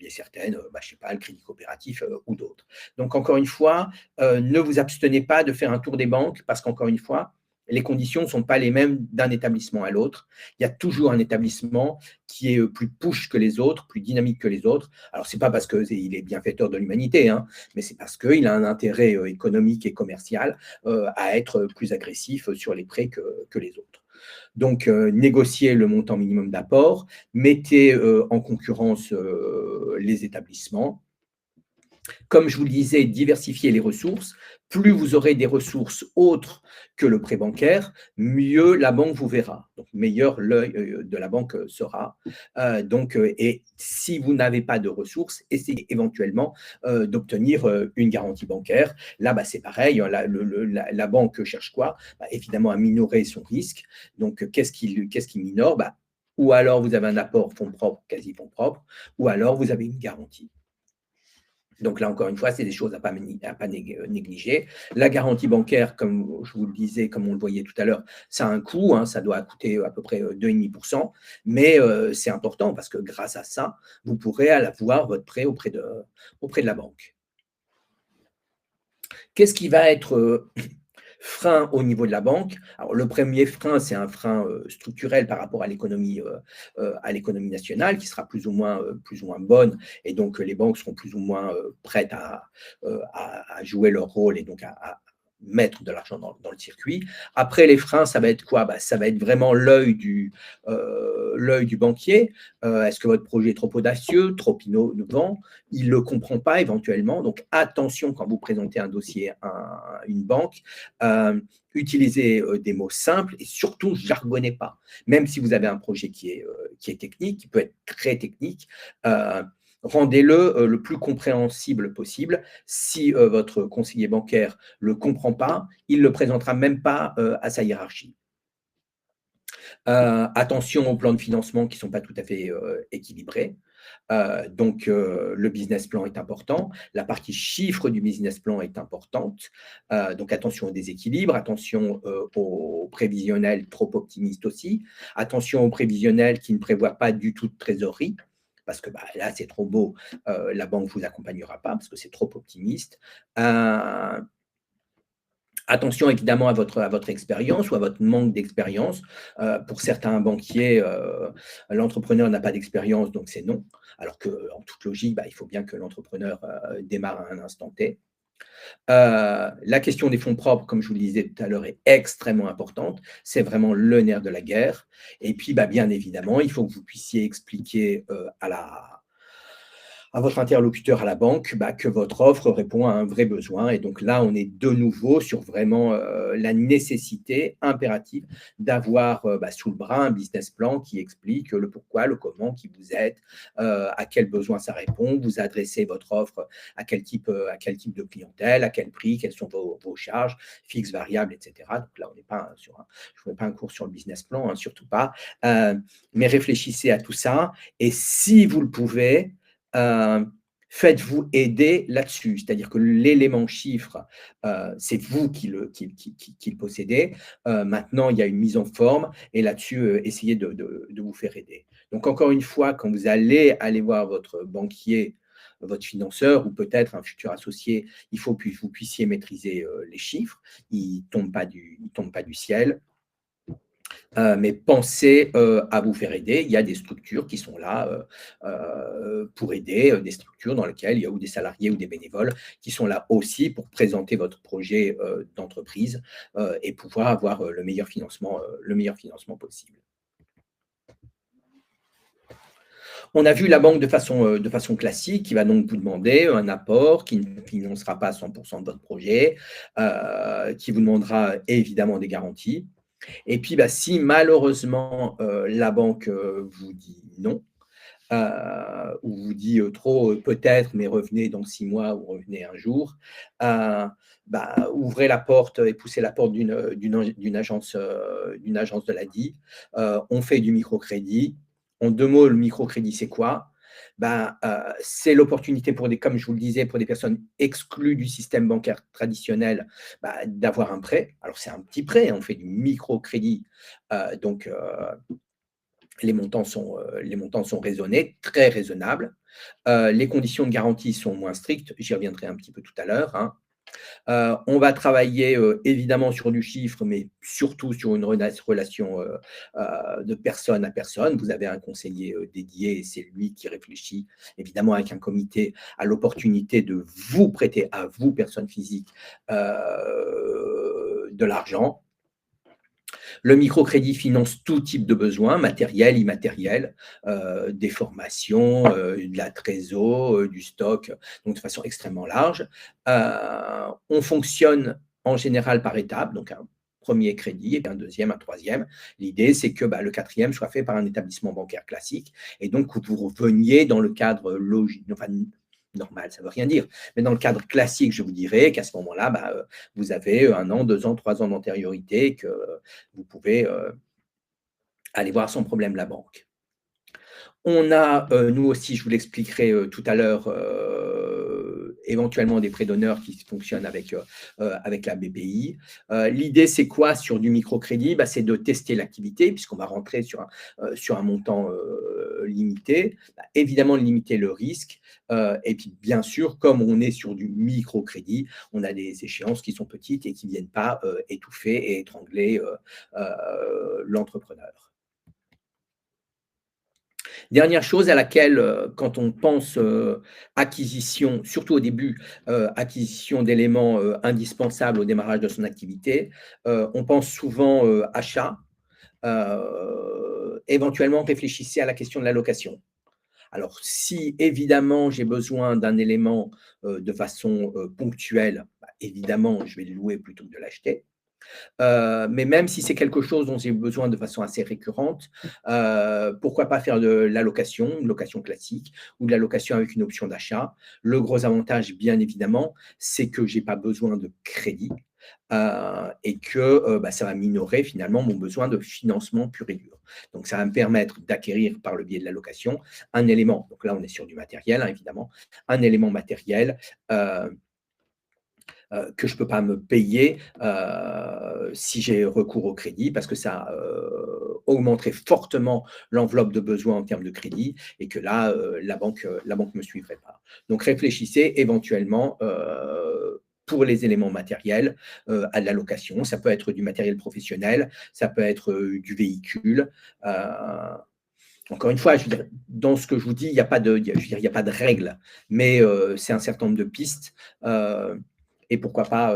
certaines, je ne sais pas, le Crédit Coopératif ou d'autres. Donc, encore une fois, ne vous abstenez pas de faire un tour des banques, parce qu'encore une fois, les conditions ne sont pas les mêmes d'un établissement à l'autre. Il y a toujours un établissement qui est plus push que les autres, plus dynamique que les autres. Alors, ce n'est pas parce qu'il est bienfaiteur de l'humanité, hein, mais c'est parce qu'il a un intérêt économique et commercial à être plus agressif sur les prêts que les autres. Donc, négociez le montant minimum d'apport, mettez en concurrence les établissements. Comme je vous le disais, diversifiez les ressources. Plus vous aurez des ressources autres que le prêt bancaire, mieux la banque vous verra. Donc, meilleur l'œil de la banque sera. Et si vous n'avez pas de ressources, essayez éventuellement d'obtenir une garantie bancaire. Là, c'est pareil. La banque cherche quoi? Évidemment, à minorer son risque. Donc, qu'est-ce qui minore? Ou alors, vous avez un apport fonds propres, quasi fonds propres, ou alors, vous avez une garantie. Donc là, encore une fois, c'est des choses à pas négliger. La garantie bancaire, comme je vous le disais, comme on le voyait tout à l'heure, ça a un coût, hein, ça doit coûter à peu près 2,5%, mais c'est important parce que grâce à ça, vous pourrez avoir votre prêt auprès de la banque. Qu'est-ce qui va être frein au niveau de la banque? Alors, le premier frein, c'est un frein structurel par rapport à l'économie nationale, qui sera plus ou moins bonne, et donc les banques seront plus ou moins prêtes à jouer leur rôle et donc à mettre de l'argent dans le circuit. Après, les freins, ça va être quoi? Ça va être vraiment l'œil du banquier. Est-ce que votre projet est trop audacieux, trop innovant? Il ne le comprend pas éventuellement. Donc, attention quand vous présentez un dossier à une banque. Utilisez des mots simples et surtout, jargonnez pas. Même si vous avez un projet qui est technique, qui peut être très technique, rendez-le le plus compréhensible possible. Si votre conseiller bancaire ne le comprend pas, il ne le présentera même pas à sa hiérarchie. Attention aux plans de financement qui ne sont pas tout à fait équilibrés. Donc, le business plan est important. La partie chiffre du business plan est importante. Donc, attention au déséquilibre, attention au prévisionnel trop optimiste aussi. Attention au prévisionnel qui ne prévoit pas du tout de trésorerie. Parce que là, c'est trop beau, la banque ne vous accompagnera pas parce que c'est trop optimiste. Attention évidemment à votre expérience ou à votre manque d'expérience. Pour certains banquiers, l'entrepreneur n'a pas d'expérience, donc c'est non. Alors qu'en toute logique, il faut bien que l'entrepreneur démarre à un instant T. La question des fonds propres, comme je vous le disais tout à l'heure, est extrêmement importante. C'est vraiment le nerf de la guerre. Et puis, bien évidemment, il faut que vous puissiez expliquer à votre interlocuteur à la banque que votre offre répond à un vrai besoin. Et donc là, on est de nouveau sur vraiment la nécessité impérative d'avoir sous le bras un business plan qui explique le pourquoi, le comment, qui vous êtes, à quel besoin ça répond, vous adressez votre offre à quel type de clientèle, à quel prix, quelles sont vos charges fixes, variables, etc. Donc là, on n'est pas je ne fais pas un cours sur le business plan, hein, surtout pas. Mais réfléchissez à tout ça. Et si vous le pouvez, faites-vous aider là-dessus. C'est-à-dire que l'élément chiffre, c'est vous qui le possédez. Maintenant, il y a une mise en forme et là-dessus, essayez de vous faire aider. Donc, encore une fois, quand vous allez voir votre banquier, votre financeur ou peut-être un futur associé, il faut que vous puissiez maîtriser les chiffres. Ils ne tombent pas du ciel. Mais pensez à vous faire aider. Il y a des structures qui sont là pour aider, des structures dans lesquelles il y a ou des salariés ou des bénévoles qui sont là aussi pour présenter votre projet d'entreprise et pouvoir avoir le meilleur financement possible. On a vu la banque de façon classique qui va donc vous demander un apport qui ne financera pas 100% de votre projet, qui vous demandera évidemment des garanties. Et puis, bah, si malheureusement la banque vous dit non, ou vous dit trop peut-être, mais revenez dans 6 mois ou revenez un jour, bah, ouvrez la porte et poussez la porte d'une agence de l'ADI. On fait du microcrédit. En 2 mots, le microcrédit, c'est quoi? Ben, c'est l'opportunité pour comme je vous le disais, pour des personnes exclues du système bancaire traditionnel, bah, d'avoir un prêt. Alors, c'est un petit prêt, hein, on fait du microcrédit, donc les montants sont raisonnés, très raisonnables. Les conditions de garantie sont moins strictes, j'y reviendrai un petit peu tout à l'heure, hein. On va travailler évidemment sur du chiffre, mais surtout sur une relation de personne à personne. Vous avez un conseiller dédié et c'est lui qui réfléchit, évidemment avec un comité, à l'opportunité de vous prêter à vous, personne physique, de l'argent. Le microcrédit finance tout type de besoins, matériels, immatériels, des formations, de la trésor, du stock, donc de façon extrêmement large. On fonctionne en général par étapes, donc un premier crédit, et puis un deuxième, un troisième. L'idée, c'est que le quatrième soit fait par un établissement bancaire classique, et donc que vous reveniez dans le cadre logique, enfin, normal, ça ne veut rien dire, mais dans le cadre classique, je vous dirais qu'à ce moment-là, vous avez 1 an, 2 ans, 3 ans d'antériorité, que vous pouvez aller voir sans problème la banque. On a, nous aussi, je vous l'expliquerai tout à l'heure, éventuellement des prêts d'honneur qui fonctionnent avec la BPI. L'idée, c'est quoi sur du microcrédit? C'est de tester l'activité, puisqu'on va rentrer sur un montant limité. Évidemment, limiter le risque. Et puis, bien sûr, comme on est sur du microcrédit, on a des échéances qui sont petites et qui ne viennent pas étouffer et étrangler l'entrepreneur. Dernière chose à laquelle, quand on pense acquisition, surtout au début, acquisition d'éléments indispensables au démarrage de son activité, on pense souvent achat. Éventuellement, réfléchissez à la question de la location. Alors, si évidemment j'ai besoin d'un élément de façon ponctuelle, évidemment, je vais le louer plutôt que de l'acheter. Mais même si c'est quelque chose dont j'ai besoin de façon assez récurrente, pourquoi pas faire de la location, une location classique ou de la location avec une option d'achat. Le gros avantage, bien évidemment, c'est que je n'ai pas besoin de crédit et que ça va minorer finalement mon besoin de financement pur et dur. Donc, ça va me permettre d'acquérir par le biais de la location un élément, donc là on est sur du matériel, hein, évidemment, un élément matériel que je ne peux pas me payer si j'ai recours au crédit, parce que ça augmenterait fortement l'enveloppe de besoins en termes de crédit, et que là, la banque ne me suivrait pas. Donc, réfléchissez éventuellement pour les éléments matériels à de la location. Ça peut être du matériel professionnel, ça peut être du véhicule. Encore une fois, je veux dire, dans ce que je vous dis, il n'y a pas de règle, mais c'est un certain nombre de pistes. Et pourquoi pas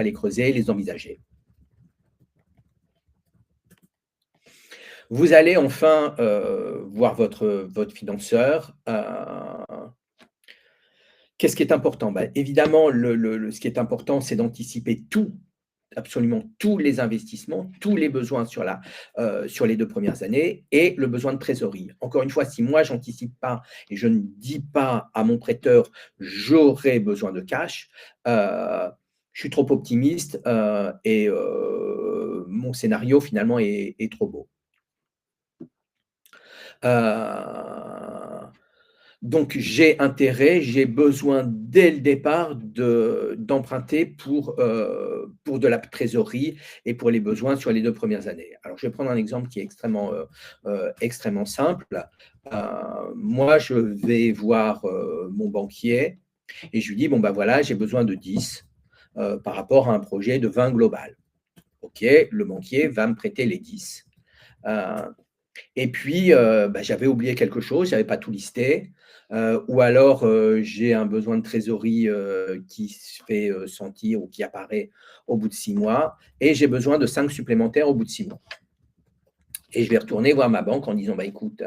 les creuser, les envisager. Vous allez enfin voir votre financeur. Qu'est-ce qui est important? Évidemment, ce qui est important, c'est d'anticiper absolument tous les investissements, tous les besoins sur les 2 premières années et le besoin de trésorerie. Encore une fois, si moi, je n'anticipe pas et je ne dis pas à mon prêteur « j'aurai besoin de cash », je suis trop optimiste et mon scénario, finalement, est trop beau. Donc, j'ai besoin dès le départ d'emprunter pour de la trésorerie et pour les besoins sur les 2 premières années. Alors, je vais prendre un exemple qui est extrêmement simple. Moi, je vais voir mon banquier et je lui dis, bon, voilà, j'ai besoin de 10 par rapport à un projet de 20 global. OK, le banquier va me prêter les 10. Et puis, j'avais oublié quelque chose, je n'avais pas tout listé, ou alors, j'ai un besoin de trésorerie, qui se fait, sentir ou qui apparaît au bout de 6 mois et j'ai besoin de 5 supplémentaires au bout de 6 mois. Et je vais retourner voir ma banque en disant: «Bah, écoute,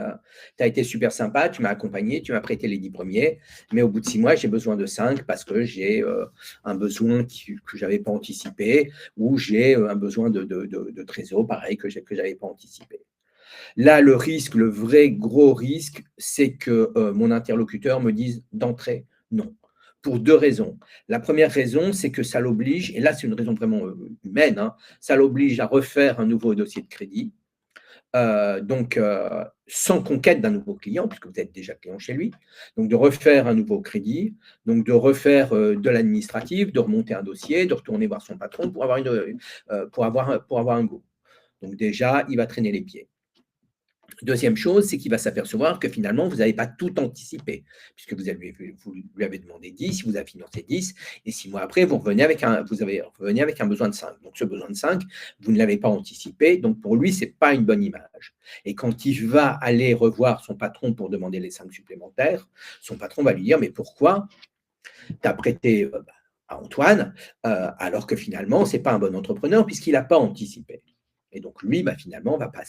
tu as été super sympa, tu m'as accompagné, tu m'as prêté les 10 premiers, mais au bout de 6 mois, j'ai besoin de 5 parce que j'ai, un besoin que je n'avais pas anticipé ou j'ai, un besoin de trésor pareil que j'avais pas anticipé». Là, le risque, le vrai gros risque, c'est que, mon interlocuteur me dise d'entrée: «Non», pour 2 raisons. La première raison, c'est que ça l'oblige et là, c'est une raison vraiment, humaine, hein, ça l'oblige à refaire un nouveau dossier de crédit, sans conquête d'un nouveau client, puisque vous êtes déjà client chez lui. Donc de refaire un nouveau crédit, donc de refaire, de l'administratif, de remonter un dossier, de retourner voir son patron pour avoir un go. Donc déjà, il va traîner les pieds. Deuxième chose, c'est qu'il va s'apercevoir que finalement, vous n'avez pas tout anticipé, puisque vous lui avez demandé 10, il vous a financé 10, et 6 mois après, vous revenez avec un besoin de 5. Donc ce besoin de 5, vous ne l'avez pas anticipé, donc pour lui, ce n'est pas une bonne image. Et quand il va aller revoir son patron pour demander les 5 supplémentaires, son patron va lui dire: «Mais pourquoi tu as prêté à Antoine, alors que finalement, ce n'est pas un bon entrepreneur puisqu'il n'a pas anticipé?» Et donc lui, finalement, va pas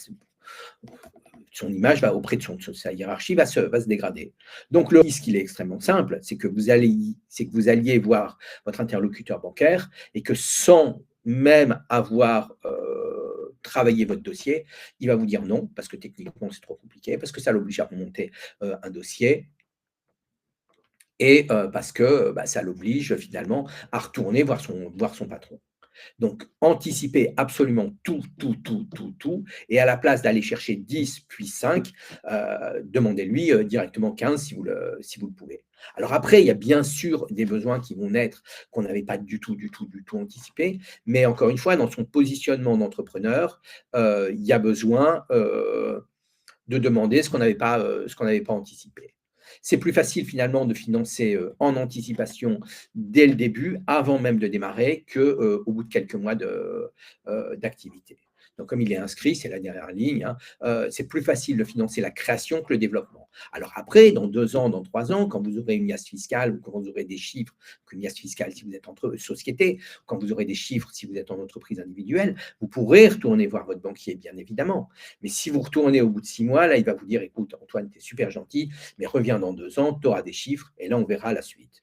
son image va auprès de sa hiérarchie va se dégrader. Donc le risque, il est extrêmement simple, c'est que vous alliez voir votre interlocuteur bancaire et que sans même avoir travaillé votre dossier, il va vous dire non, parce que techniquement, c'est trop compliqué, parce que ça l'oblige à remonter un dossier et parce que ça l'oblige finalement à retourner voir son patron. Donc, anticipez absolument tout, tout, tout, tout, tout. Et à la place d'aller chercher 10 puis 5, demandez-lui directement 15 si vous le pouvez. Alors après, il y a bien sûr des besoins qui vont naître qu'on n'avait pas du tout, du tout, du tout anticipé. Mais encore une fois, dans son positionnement d'entrepreneur, il y a besoin de demander ce qu'on n'avait pas anticipé. C'est plus facile finalement de financer en anticipation dès le début, avant même de démarrer, qu'au bout de quelques mois d'activité. Donc, comme il est inscrit, c'est la dernière ligne, hein, c'est plus facile de financer la création que le développement. Alors après, dans 2 ans, dans 3 ans, quand vous aurez une IAS fiscale ou quand vous aurez des chiffres, qu'une IAS fiscale si vous êtes entre société, quand vous aurez des chiffres si vous êtes en entreprise individuelle, vous pourrez retourner voir votre banquier, bien évidemment. Mais si vous retournez au bout de 6 mois, là, il va vous dire: «Écoute, Antoine, tu es super gentil, mais reviens dans 2 ans, tu auras des chiffres et là, on verra la suite».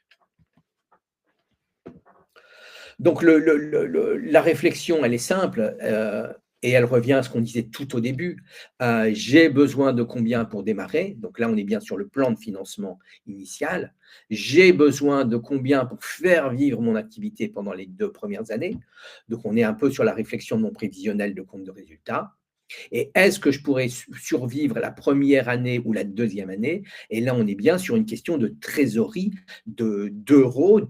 Donc la réflexion, elle est simple, et elle revient à ce qu'on disait tout au début. J'ai besoin de combien pour démarrer? Donc là, on est bien sur le plan de financement initial. J'ai besoin de combien pour faire vivre mon activité pendant les 2 premières années? Donc on est un peu sur la réflexion de mon prévisionnel de compte de résultat. Et est-ce que je pourrais survivre la première année ou la deuxième année? Et là, on est bien sur une question de trésorerie, d'euros,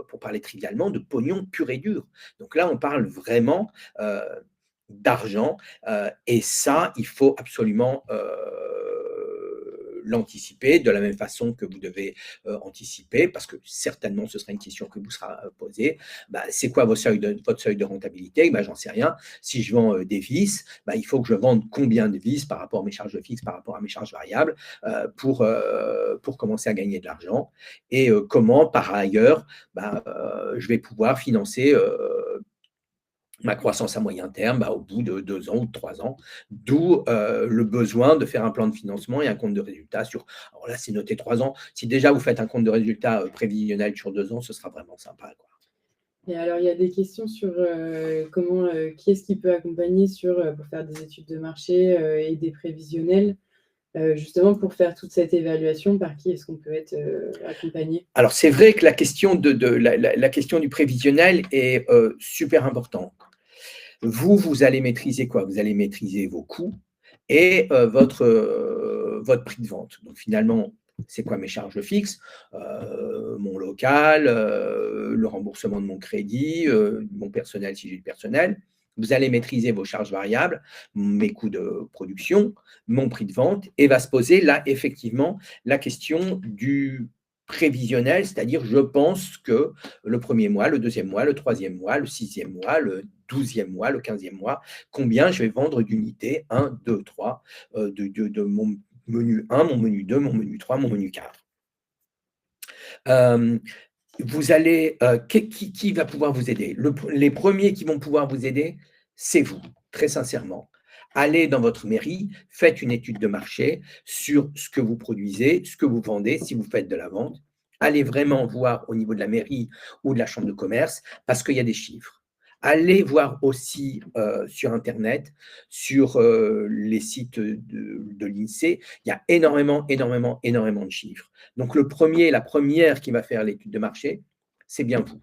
pour parler trivialement, de pognon pur et dur. Donc là, on parle vraiment d'argent et ça, il faut absolument l'anticiper de la même façon que vous devez anticiper, parce que certainement ce sera une question que vous sera posée. C'est quoi votre seuil de rentabilité? J'en sais rien. Si je vends des vis, il faut que je vende combien de vis par rapport à mes charges fixes, par rapport à mes charges variables, pour commencer à gagner de l'argent. Et comment, par ailleurs, je vais pouvoir financer ma croissance à moyen terme, au bout de 2 ans ou de 3 ans, d'où le besoin de faire un plan de financement et un compte de résultat alors là, c'est noté 3 ans. Si déjà vous faites un compte de résultat prévisionnel sur 2 ans, ce sera vraiment sympa, quoi. Et alors, il y a des questions sur qui est-ce qui peut accompagner pour faire des études de marché et des prévisionnels, justement pour faire toute cette évaluation, par qui est-ce qu'on peut être accompagné? Alors c'est vrai que la question la question du prévisionnel est super importante. Vous allez maîtriser quoi? Vous allez maîtriser vos coûts et votre prix de vente. Donc finalement, c'est quoi mes charges fixes? Mon local, le remboursement de mon crédit, mon personnel si j'ai du personnel. Vous allez maîtriser vos charges variables, mes coûts de production, mon prix de vente et va se poser là effectivement la question du prévisionnel, c'est-à-dire je pense que le premier mois, le deuxième mois, le troisième mois, le sixième mois, le 12e mois, le 15e mois, combien je vais vendre d'unités, 1, 2, 3, de mon menu 1, mon menu 2, mon menu 3, mon menu 4. Vous allez, qui va pouvoir vous aider? Les premiers qui vont pouvoir vous aider, c'est vous, très sincèrement. Allez dans votre mairie, faites une étude de marché sur ce que vous produisez, ce que vous vendez, si vous faites de la vente. Allez vraiment voir au niveau de la mairie ou de la chambre de commerce, parce qu'il y a des chiffres. Allez voir aussi sur Internet, sur les sites de l'INSEE, il y a énormément de chiffres. Donc, la première qui va faire l'étude de marché, c'est bien vous.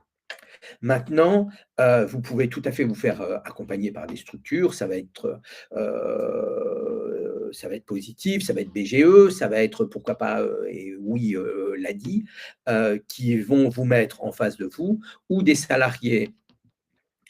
Maintenant, vous pouvez tout à fait vous faire accompagner par des structures, ça va être positif, ça va être BGE, ça va être, pourquoi pas, et oui, l'ADI, qui vont vous mettre en face de vous, ou des salariés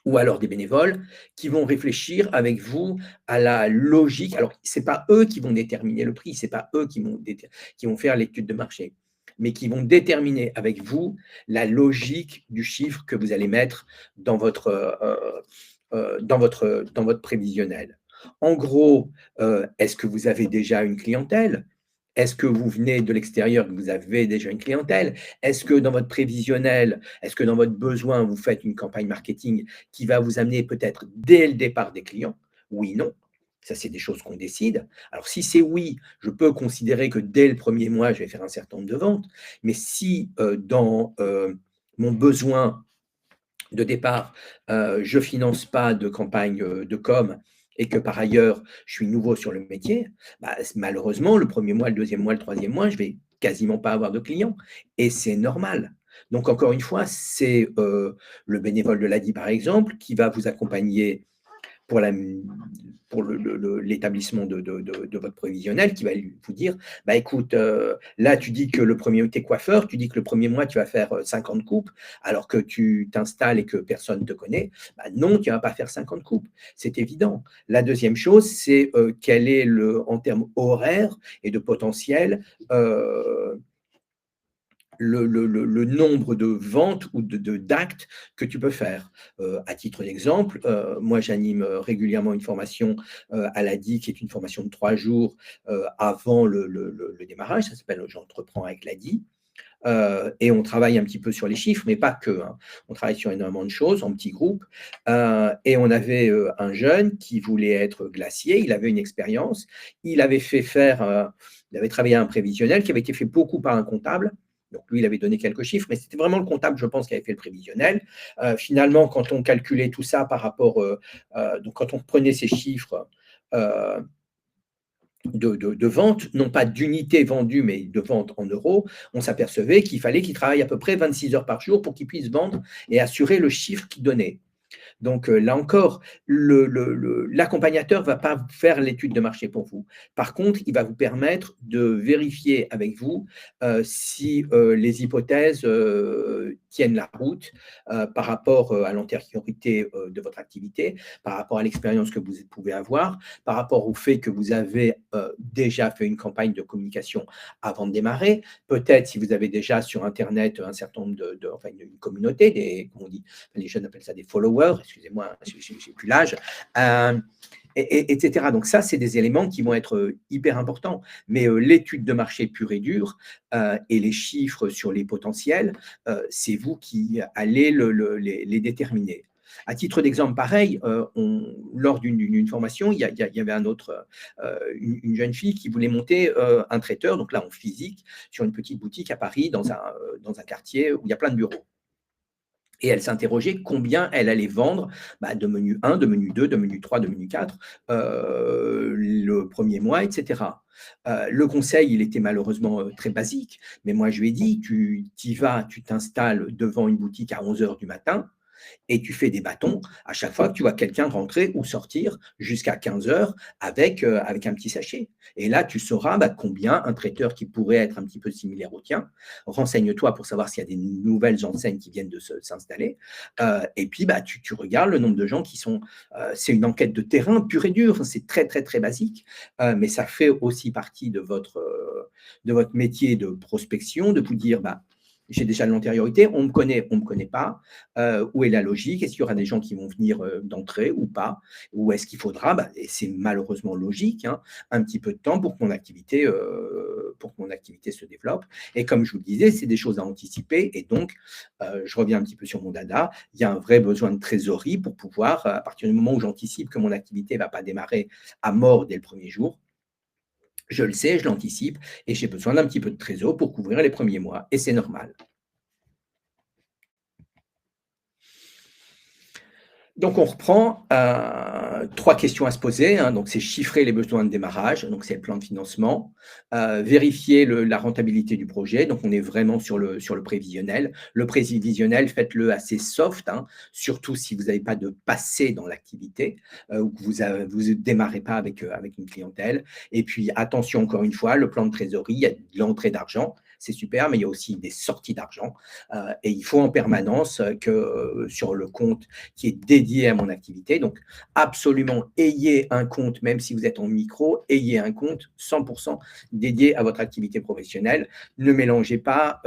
ou alors des bénévoles qui vont réfléchir avec vous à la logique. Alors, ce n'est pas eux qui vont déterminer le prix, ce n'est pas eux qui vont faire l'étude de marché, mais qui vont déterminer avec vous la logique du chiffre que vous allez mettre dans votre prévisionnel. En gros, est-ce que vous avez déjà une clientèle? Est-ce que vous venez de l'extérieur, que vous avez déjà une clientèle? Est-ce que dans votre prévisionnel, est-ce que dans votre besoin, vous faites une campagne marketing qui va vous amener peut-être dès le départ des clients? Oui, non. Ça, c'est des choses qu'on décide. Alors, si c'est oui, je peux considérer que dès le premier mois, je vais faire un certain nombre de ventes. Mais si dans mon besoin de départ, je ne finance pas de campagne de com et que par ailleurs, je suis nouveau sur le métier, bah, malheureusement, le premier mois, le deuxième mois, le troisième mois, je ne vais quasiment pas avoir de clients. Et c'est normal. Donc, encore une fois, c'est le bénévole de l'ADI, par exemple, qui va vous accompagner pour l'établissement de votre prévisionnel, qui va vous dire, bah, écoute, là, tu dis que tu es coiffeur, tu dis que le premier mois, tu vas faire 50 coupes, alors que tu t'installes et que personne ne te connaît. Bah, non, tu ne vas pas faire 50 coupes. C'est évident. La deuxième chose, c'est quel est, en termes horaires et de potentiel, le nombre de ventes ou d'actes que tu peux faire. À titre d'exemple, moi j'anime régulièrement une formation à l'ADI qui est une formation de 3 jours avant le démarrage, ça s'appelle J'entreprends avec l'ADI. Et on travaille un petit peu sur les chiffres, mais pas que. Hein. On travaille sur énormément de choses en petits groupes. Et on avait un jeune qui voulait être glacier, il avait une expérience, il avait il avait travaillé à un prévisionnel qui avait été fait beaucoup par un comptable. Donc, lui, il avait donné quelques chiffres, mais c'était vraiment le comptable, je pense, qui avait fait le prévisionnel. Finalement, quand on calculait tout ça par rapport… donc, quand on prenait ces chiffres de vente, non pas d'unités vendues, mais de vente en euros, on s'apercevait qu'il fallait qu'il travaille à peu près 26 heures par jour pour qu'il puisse vendre et assurer le chiffre qu'il donnait. Donc là encore, l'accompagnateur ne va pas faire l'étude de marché pour vous. Par contre, il va vous permettre de vérifier avec vous si les hypothèses tiennent la route par rapport à l'antériorité de votre activité, par rapport à l'expérience que vous pouvez avoir, par rapport au fait que vous avez déjà fait une campagne de communication avant de démarrer. Peut-être si vous avez déjà sur Internet un certain nombre une communauté, comme on dit, les jeunes appellent ça des followers, excusez-moi, je n'ai plus l'âge, etc. Donc ça, c'est des éléments qui vont être hyper importants. Mais l'étude de marché pure et dure et les chiffres sur les potentiels, c'est vous qui allez les déterminer. À titre d'exemple, pareil, lors d'une formation, il y avait une jeune fille qui voulait monter un traiteur, donc là en physique, sur une petite boutique à Paris, dans un quartier où il y a plein de bureaux. Et elle s'interrogeait combien elle allait vendre de menu 1, de menu 2, de menu 3, de menu 4, le premier mois, etc. Le conseil, il était malheureusement très basique, mais moi je lui ai dit, tu t'installes devant une boutique à 11 h du matin, et tu fais des bâtons à chaque fois que tu vois quelqu'un rentrer ou sortir jusqu'à 15 h avec un petit sachet. Et là, tu sauras combien un traiteur qui pourrait être un petit peu similaire au tien. Renseigne-toi pour savoir s'il y a des nouvelles enseignes qui viennent de s'installer. Et puis, tu regardes le nombre de gens qui sont… c'est une enquête de terrain pure et dure. C'est très, très, très basique. Mais ça fait aussi partie de votre… de votre métier de prospection, de vous dire, bah, j'ai déjà de l'antériorité, on me connaît pas, où est la logique? Est-ce qu'il y aura des gens qui vont venir d'entrée ou pas? Ou est-ce qu'il faudra, bah, et c'est malheureusement logique, hein, un petit peu de temps pour que mon activité se développe. Et comme je vous le disais, c'est des choses à anticiper. Et donc, je reviens un petit peu sur mon dada, il y a un vrai besoin de trésorerie pour pouvoir, à partir du moment où j'anticipe que mon activité ne va pas démarrer à mort dès le premier jour, je le sais, je l'anticipe et j'ai besoin d'un petit peu de trésor pour couvrir les premiers mois. Et c'est normal. Donc, on reprend 3 questions à se poser, hein. Donc, c'est chiffrer les besoins de démarrage, donc c'est le plan de financement, vérifier la rentabilité du projet. Donc, on est vraiment sur le prévisionnel. Le prévisionnel, faites-le assez soft, hein, surtout si vous n'avez pas de passé dans l'activité ou que vous ne démarrez pas avec une clientèle. Et puis, attention, encore une fois, le plan de trésorerie, il y a de l'entrée d'argent, c'est super, mais il y a aussi des sorties d'argent. Et il faut en permanence que sur le compte qui est dédié à mon activité. Donc, absolument, ayez un compte, même si vous êtes en micro, ayez un compte 100% dédié à votre activité professionnelle. Ne mélangez pas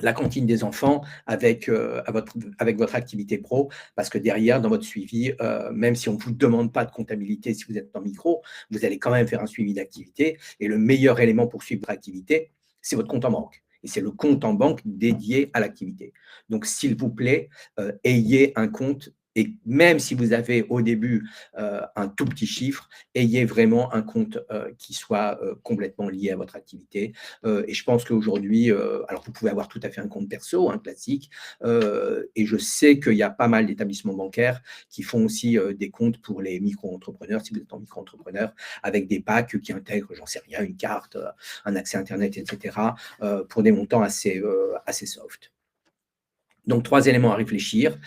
la cantine des enfants avec votre activité pro, parce que derrière, dans votre suivi, même si on ne vous demande pas de comptabilité si vous êtes en micro, vous allez quand même faire un suivi d'activité. Et le meilleur élément pour suivre votre activité, c'est votre compte en banque. Et c'est le compte en banque dédié à l'activité. Donc, s'il vous plaît, ayez un compte. Et même si vous avez au début un tout petit chiffre, ayez vraiment un compte qui soit complètement lié à votre activité. Et je pense qu'aujourd'hui, alors vous pouvez avoir tout à fait un compte perso, un classique, et je sais qu'il y a pas mal d'établissements bancaires qui font aussi des comptes pour les micro-entrepreneurs, si vous êtes en micro-entrepreneur, avec des packs qui intègrent, j'en sais rien, une carte, un accès Internet, etc., pour des montants assez soft. Donc, 3 éléments à réfléchir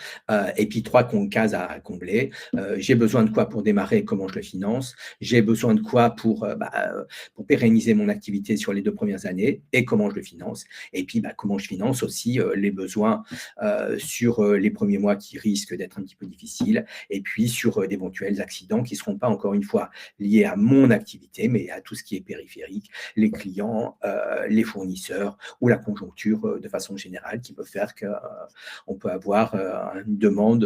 et puis 3 cases à combler. J'ai besoin de quoi pour démarrer? Comment je le finance? J'ai besoin de quoi pour pérenniser mon activité sur les 2 premières années et comment je le finance? Et puis, comment je finance aussi les besoins sur les premiers mois qui risquent d'être un petit peu difficiles et puis sur d'éventuels accidents qui ne seront pas, encore une fois, liés à mon activité, mais à tout ce qui est périphérique, les clients, les fournisseurs ou la conjoncture de façon générale qui peut faire que on peut avoir une demande,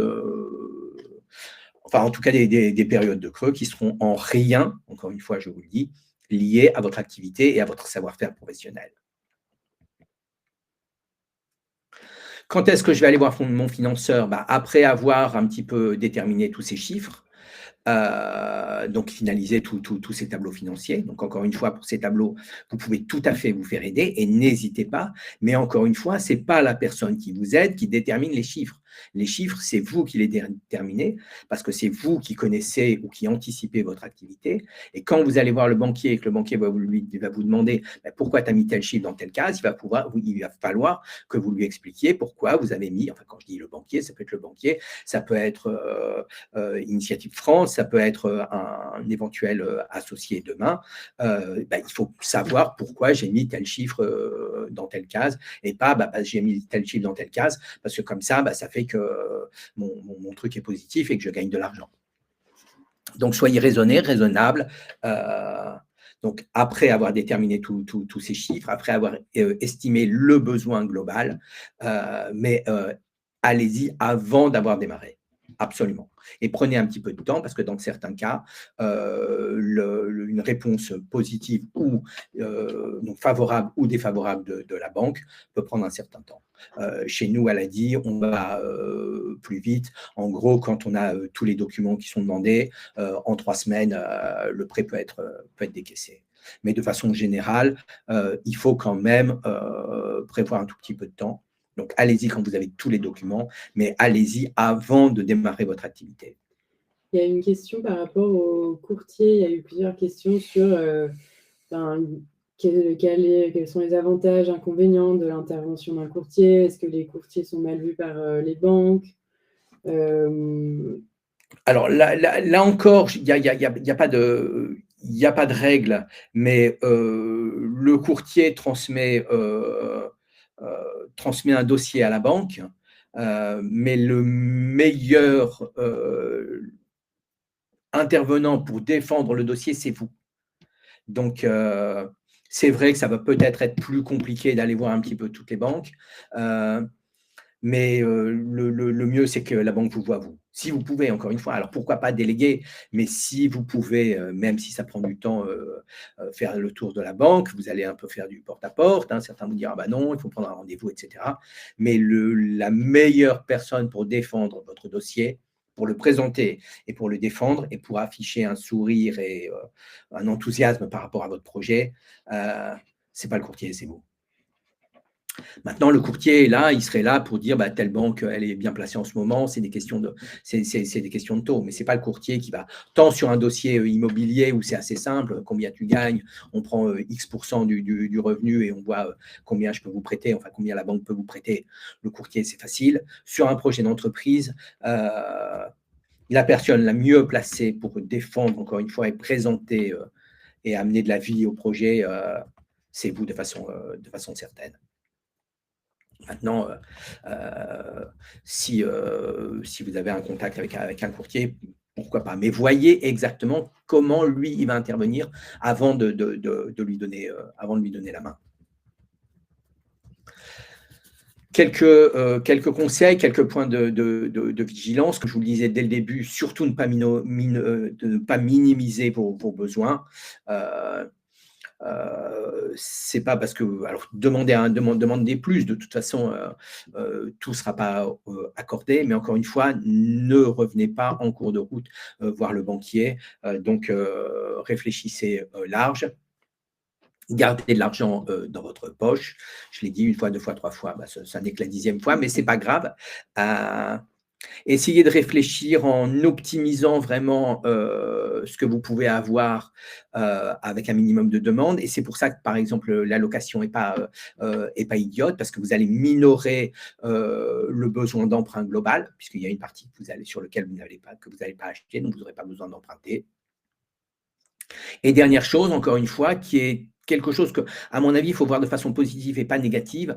enfin en tout cas des périodes de creux qui seront en rien, encore une fois je vous le dis, liées à votre activité et à votre savoir-faire professionnel. Quand est-ce que je vais aller voir mon financeur? Après avoir un petit peu déterminé tous ces chiffres, donc finaliser tous ces tableaux financiers. Donc encore une fois, pour ces tableaux, vous pouvez tout à fait vous faire aider et n'hésitez pas. Mais encore une fois, ce n'est pas la personne qui vous aide qui détermine les chiffres. Les chiffres, c'est vous qui les déterminez parce que c'est vous qui connaissez ou qui anticipez votre activité. Et quand vous allez voir le banquier et que le banquier va vous demander pourquoi tu as mis tel chiffre dans telle case, il va falloir que vous lui expliquiez pourquoi vous avez mis, enfin quand je dis le banquier, ça peut être le banquier, ça peut être Initiative France, ça peut être un éventuel associé demain. Il faut savoir pourquoi j'ai mis tel chiffre dans telle case et pas j'ai mis tel chiffre dans telle case parce que comme ça, ça fait que mon truc est positif et que je gagne de l'argent. Donc, soyez raisonnable. Donc, après avoir déterminé tous ces chiffres, après avoir estimé le besoin global, mais allez-y avant d'avoir démarré. Absolument. Et prenez un petit peu de temps parce que dans certains cas, une réponse positive ou donc favorable ou défavorable de la banque peut prendre un certain temps. Chez nous, elle a dit, on va plus vite. En gros, quand on a tous les documents qui sont demandés, en 3 semaines, le prêt peut être décaissé. Mais de façon générale, il faut quand même prévoir un tout petit peu de temps. Donc, allez-y quand vous avez tous les documents, mais allez-y avant de démarrer votre activité. Il y a une question par rapport au courtier. Il y a eu plusieurs questions sur quels sont les avantages, inconvénients de l'intervention d'un courtier. Est-ce que les courtiers sont mal vus par les banques? Alors là encore, il n'y a pas de règle, mais le courtier transmet un dossier à la banque, mais le meilleur intervenant pour défendre le dossier, c'est vous. Donc, c'est vrai que ça va peut-être être plus compliqué d'aller voir un petit peu toutes les banques, mais le mieux, c'est que la banque vous voit vous. Si vous pouvez, encore une fois, alors pourquoi pas déléguer, mais si vous pouvez, même si ça prend du temps, faire le tour de la banque, vous allez un peu faire du porte-à-porte, hein. Certains vous diront: «Ah bah non, il faut prendre un rendez-vous» et cetera. Mais la meilleure personne pour défendre votre dossier, pour le présenter et pour le défendre et pour afficher un sourire et un enthousiasme par rapport à votre projet, c'est pas le courtier, c'est vous. Maintenant, le courtier, là, il serait là pour dire, bah, telle banque, elle est bien placée en ce moment, c'est des questions de taux. Mais ce n'est pas le courtier qui va, tant sur un dossier immobilier où c'est assez simple, combien tu gagnes, on prend X% du revenu et on voit combien je peux vous prêter, enfin combien la banque peut vous prêter. Le courtier, c'est facile. Sur un projet d'entreprise, la personne la mieux placée pour défendre, encore une fois, et présenter et amener de la vie au projet, c'est vous de façon certaine. Maintenant, si vous avez un contact avec un courtier, pourquoi pas? Mais voyez exactement comment lui, il va intervenir avant de lui donner, avant de lui donner la main. Quelques conseils, quelques points de vigilance. Comme je vous le disais dès le début, surtout de ne pas minimiser vos besoins. C'est pas parce que, alors demandez plus, de toute façon, tout ne sera pas accordé, mais encore une fois, ne revenez pas en cours de route voir le banquier. Donc, réfléchissez large. Gardez de l'argent dans votre poche. Je l'ai dit une fois, deux fois, trois fois, bah, ça n'est que la 10e fois, mais c'est pas grave. Essayez de réfléchir en optimisant vraiment ce que vous pouvez avoir avec un minimum de demandes. Et c'est pour ça que, par exemple, l'allocation n'est pas idiote, parce que vous allez minorer le besoin d'emprunt global, puisqu'il y a une partie sur laquelle que vous n'allez pas acheter, donc vous n'aurez pas besoin d'emprunter. Et dernière chose, encore une fois, qui est quelque chose que, à mon avis, il faut voir de façon positive et pas négative.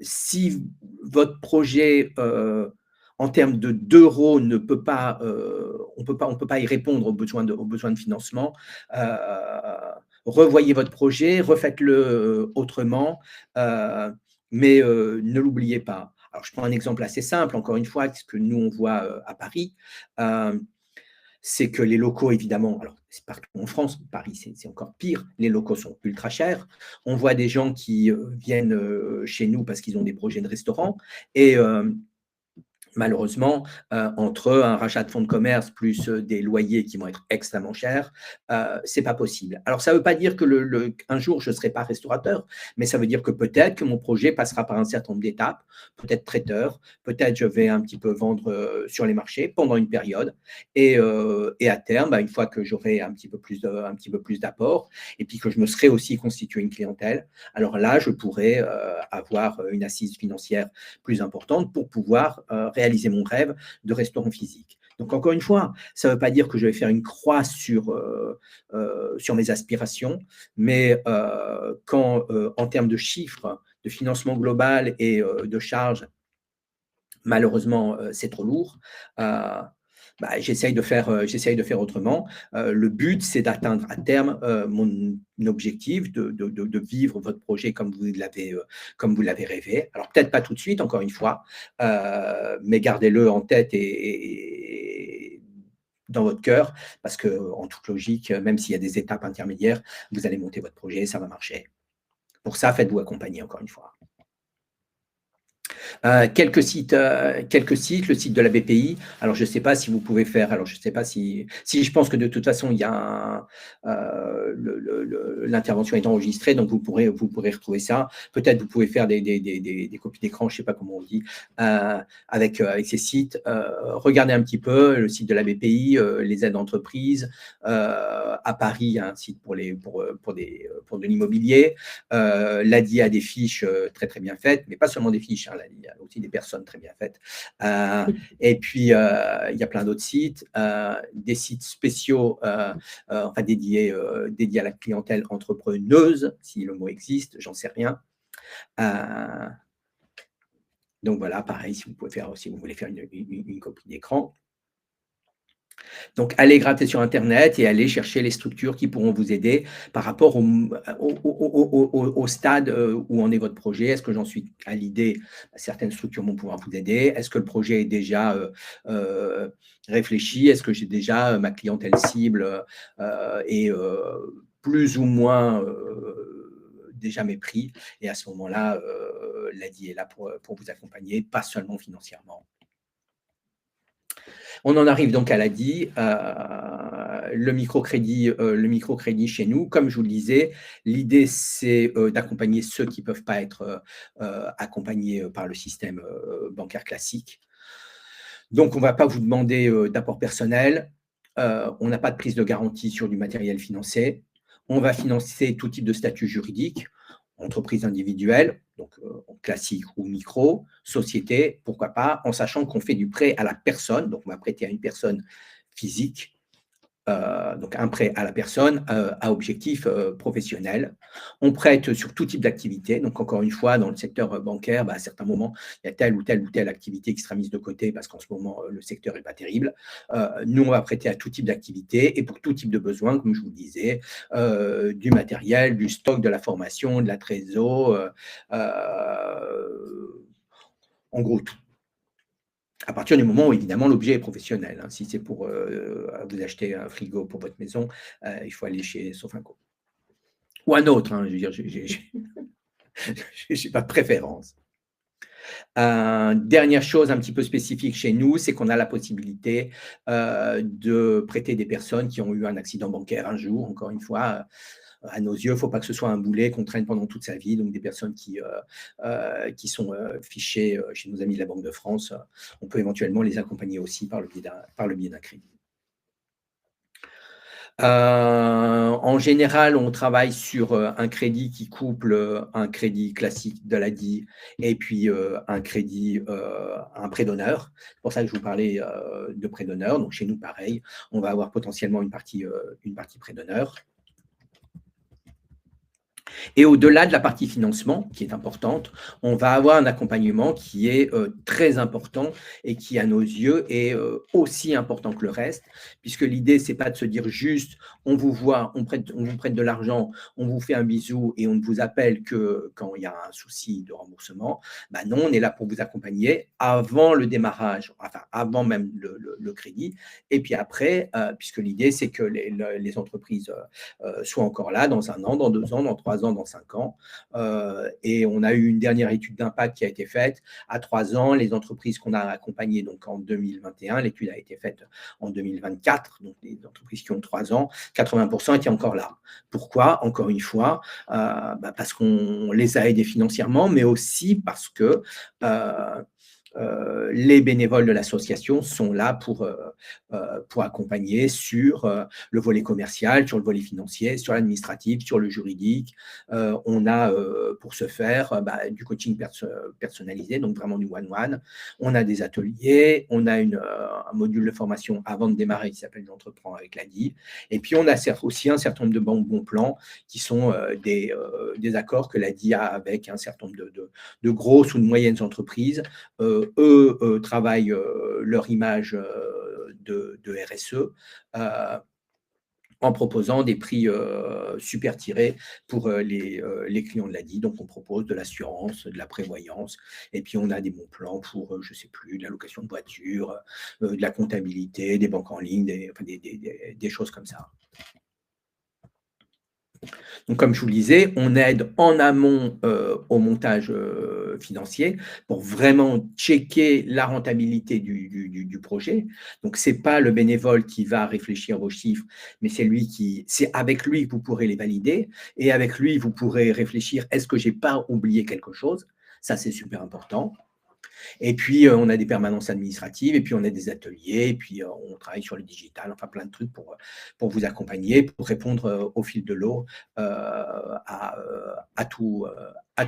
Si votre projet, en termes d'euros, ne peut pas, on peut pas y répondre aux besoins de financement, revoyez votre projet, refaites-le autrement, mais ne l'oubliez pas. Alors, je prends un exemple assez simple, encore une fois, ce que nous, on voit à Paris. C'est que les locaux, évidemment, alors c'est partout en France, Paris c'est encore pire, les locaux sont ultra chers. On voit des gens qui viennent chez nous parce qu'ils ont des projets de restaurant et malheureusement, entre un rachat de fonds de commerce plus des loyers qui vont être extrêmement chers, c'est pas possible. Alors, ça ne veut pas dire que un jour je ne serai pas restaurateur, mais ça veut dire que peut-être que mon projet passera par un certain nombre d'étapes, peut-être traiteur, peut-être je vais un petit peu vendre sur les marchés pendant une période, et à terme, bah, une fois que j'aurai un petit peu plus d'apport, et puis que je me serai aussi constitué une clientèle, alors là, je pourrais avoir une assise financière plus importante pour pouvoir réaliser mon rêve de restaurant physique. Donc, encore une fois, ça ne veut pas dire que je vais faire une croix sur mes aspirations, mais quand, en termes de chiffres, de financement global et de charges, malheureusement, c'est trop lourd, bah, j'essaye de faire autrement. Le but, c'est d'atteindre à terme mon objectif de vivre votre projet comme vous l'avez rêvé. Alors, peut-être pas tout de suite, encore une fois, mais gardez-le en tête et dans votre cœur, parce qu'en toute logique, même s'il y a des étapes intermédiaires, vous allez monter votre projet, ça va marcher. Pour ça, faites-vous accompagner, encore une fois. Quelques sites, le site de la BPI. Alors, je ne sais pas si vous pouvez faire, alors je ne sais pas si je pense que de toute façon, il y a l'intervention est enregistrée, donc vous pourrez retrouver ça. Peut-être vous pouvez faire des copies d'écran, je ne sais pas comment on dit, avec ces sites. Regardez un petit peu le site de la BPI, les aides d'entreprise. À Paris, il y a un site pour de l'immobilier. L'ADI a des fiches très, très bien faites, mais pas seulement des fiches, hein, il y a aussi des personnes très bien faites. Et puis, il y a plein d'autres sites, des sites spéciaux, enfin dédiés à la clientèle entrepreneuse, si le mot existe, j'en sais rien. Donc voilà, pareil, si vous voulez faire une copie d'écran. Donc, allez gratter sur internet et allez chercher les structures qui pourront vous aider par rapport au stade, où en est votre projet. Est-ce que j'en suis à l'idée? Certaines structures vont pouvoir vous aider. Est-ce que le projet est déjà, réfléchi? Est-ce que j'ai déjà, ma clientèle cible, et plus ou moins, déjà mes prix? Et à ce moment-là, l'ADI est là pour vous accompagner, pas seulement financièrement. On en arrive donc à l'ADI, le microcrédit chez nous, comme je vous le disais, l'idée c'est, d'accompagner ceux qui ne peuvent pas être, accompagnés, par le système, bancaire classique. Donc on ne va pas vous demander, d'apport personnel, on n'a pas de prise de garantie sur du matériel financé. On va financer tout type de statut juridique, entreprise individuelle, donc classique ou micro, société, pourquoi pas, en sachant qu'on fait du prêt à la personne, donc on va prêter à une personne physique, donc un prêt à la personne, à objectif, professionnel. On prête sur tout type d'activité, donc encore une fois, dans le secteur, bancaire, à certains moments, il y a telle ou telle ou telle activité qui sera mise de côté parce qu'en ce moment, le secteur n'est pas terrible. Nous, on va prêter à tout type d'activité et pour tout type de besoins, comme je vous le disais, du matériel, du stock, de la formation, de la trésor, en gros tout. À partir du moment où évidemment l'objet est professionnel, hein. Si c'est pour, vous acheter un frigo pour votre maison, il faut aller chez Sofinco. Ou un autre, hein, je veux dire, j'ai pas de préférence. Dernière chose un petit peu spécifique chez nous, c'est qu'on a la possibilité, de prêter des personnes qui ont eu un accident bancaire un jour, encore une fois, à nos yeux, il ne faut pas que ce soit un boulet qu'on traîne pendant toute sa vie. Donc, des personnes qui sont fichées chez nos amis de la Banque de France, on peut éventuellement les accompagner aussi par le biais d'un crédit. En général, on travaille sur un crédit qui couple un crédit classique de l'ADI et puis un prêt d'honneur. C'est pour ça que je vous parlais de prêt d'honneur. Donc, chez nous, pareil, on va avoir potentiellement une partie prêt d'honneur. Et au-delà de la partie financement, qui est importante, on va avoir un accompagnement qui est très important et qui, à nos yeux, est aussi important que le reste, puisque l'idée, ce n'est pas de se dire juste, on vous voit, on vous prête de l'argent, on vous fait un bisou et on ne vous appelle que quand il y a un souci de remboursement. Non, on est là pour vous accompagner avant le démarrage, enfin avant même le crédit, et puis après, puisque l'idée, c'est que les entreprises soient encore là dans 1 an, dans 2 ans, dans 3 ans, dans 5 ans. Et on a eu une dernière étude d'impact qui a été faite. À 3 ans, les entreprises qu'on a accompagnées donc en 2021, l'étude a été faite en 2024, donc les entreprises qui ont 3 ans, 80% étaient encore là. Pourquoi? Encore une fois, parce qu'on les a aidés financièrement, mais aussi parce que les bénévoles de l'association sont là pour accompagner sur le volet commercial, sur le volet financier, sur l'administratif, sur le juridique. On a pour ce faire du coaching personnalisé, donc vraiment du one-one. On a des ateliers, on a un module de formation avant de démarrer qui s'appelle J'entreprends avec l'ADI. Et puis on a aussi un certain nombre de bons plans qui sont des accords que l'ADI a avec un certain nombre de grosses ou de moyennes entreprises. Eux travaillent leur image de RSE en proposant des prix super tirés pour les clients de l'ADI. Donc, on propose de l'assurance, de la prévoyance, et puis on a des bons plans pour, je ne sais plus, de la location de voiture, de la comptabilité, des banques en ligne, des choses comme ça. Donc, comme je vous le disais, on aide en amont au montage financier pour vraiment checker la rentabilité du projet. Donc, ce n'est pas le bénévole qui va réfléchir aux chiffres, mais c'est avec lui que vous pourrez les valider. Et avec lui, vous pourrez réfléchir, est-ce que je n'ai pas oublié quelque chose? Ça, c'est super important. Et puis, on a des permanences administratives, et puis on a des ateliers, et puis on travaille sur le digital, enfin plein de trucs pour vous accompagner, pour répondre au fil de l'eau à tous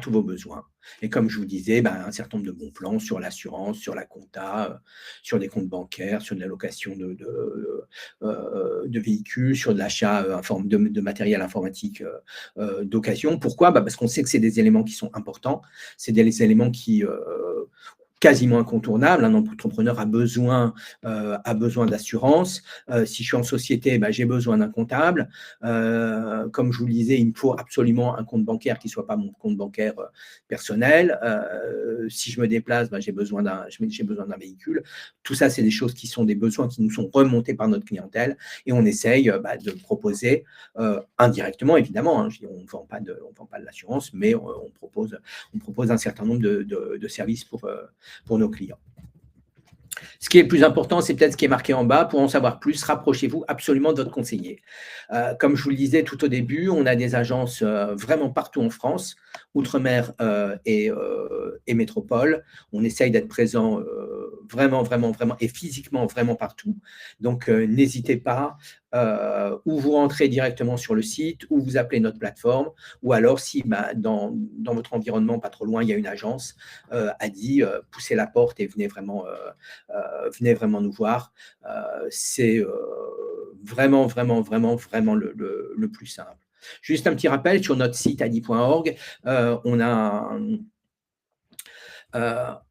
vos besoins. Et comme je vous disais, un certain nombre de bons plans sur l'assurance, sur la compta, sur des comptes bancaires, sur de la location de véhicules, sur de l'achat de matériel informatique d'occasion. Pourquoi? Parce qu'on sait que c'est des éléments qui sont importants, c'est des éléments qui quasiment incontournable. Un entrepreneur a besoin d'assurance. Si je suis en société, j'ai besoin d'un comptable. Comme je vous le disais, il me faut absolument un compte bancaire qui ne soit pas mon compte bancaire personnel. Si je me déplace, j'ai besoin d'un véhicule. Tout ça, c'est des choses qui sont des besoins qui nous sont remontés par notre clientèle et on essaye de proposer indirectement, évidemment. On ne vend pas de l'assurance, mais on propose un certain nombre de services pour nos clients. Ce qui est le plus important, c'est peut-être ce qui est marqué en bas. Pour en savoir plus, rapprochez-vous absolument de votre conseiller. Comme je vous le disais tout au début, on a des agences vraiment partout en France, Outre-mer et métropole. On essaye d'être présent vraiment et physiquement vraiment partout. Donc, n'hésitez pas. Ou vous rentrez directement sur le site, ou vous appelez notre plateforme, ou alors si dans votre environnement, pas trop loin, il y a une agence, poussez la porte et venez vraiment nous voir. C'est vraiment le plus simple. Juste un petit rappel, sur notre site adi.org, on a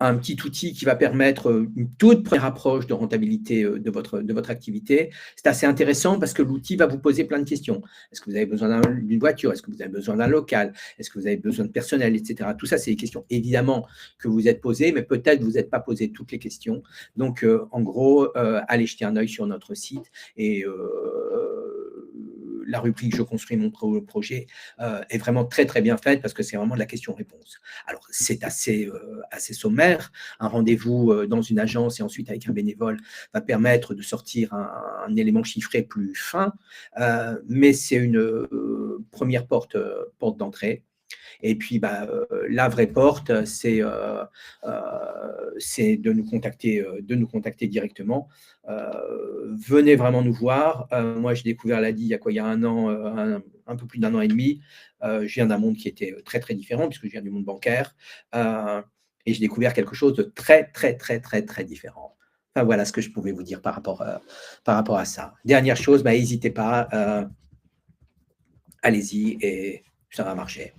un petit outil qui va permettre une toute première approche de rentabilité de votre activité. C'est assez intéressant parce que l'outil va vous poser plein de questions. Est-ce que vous avez besoin d'une voiture? Est-ce que vous avez besoin d'un local? Est-ce que vous avez besoin de personnel, etc. Tout ça, c'est des questions évidemment que vous êtes posées, mais peut-être vous n'êtes pas posé toutes les questions. Donc, en gros, allez jeter un œil sur notre site et la rubrique « Je construis mon projet » est vraiment très bien faite parce que c'est vraiment de la question-réponse. Alors, c'est assez sommaire. Un rendez-vous dans une agence et ensuite avec un bénévole va permettre de sortir un élément chiffré plus fin, mais c'est une première porte d'entrée. Et puis, la vraie porte, c'est de nous contacter directement. Venez vraiment nous voir. Moi, j'ai découvert l'ADI il y a un an, un peu plus d'un an et demi. Je viens d'un monde qui était très différent, puisque je viens du monde bancaire. Et j'ai découvert quelque chose de très différent. Enfin, voilà ce que je pouvais vous dire par rapport à ça. Dernière chose, n'hésitez pas, allez-y et ça va marcher.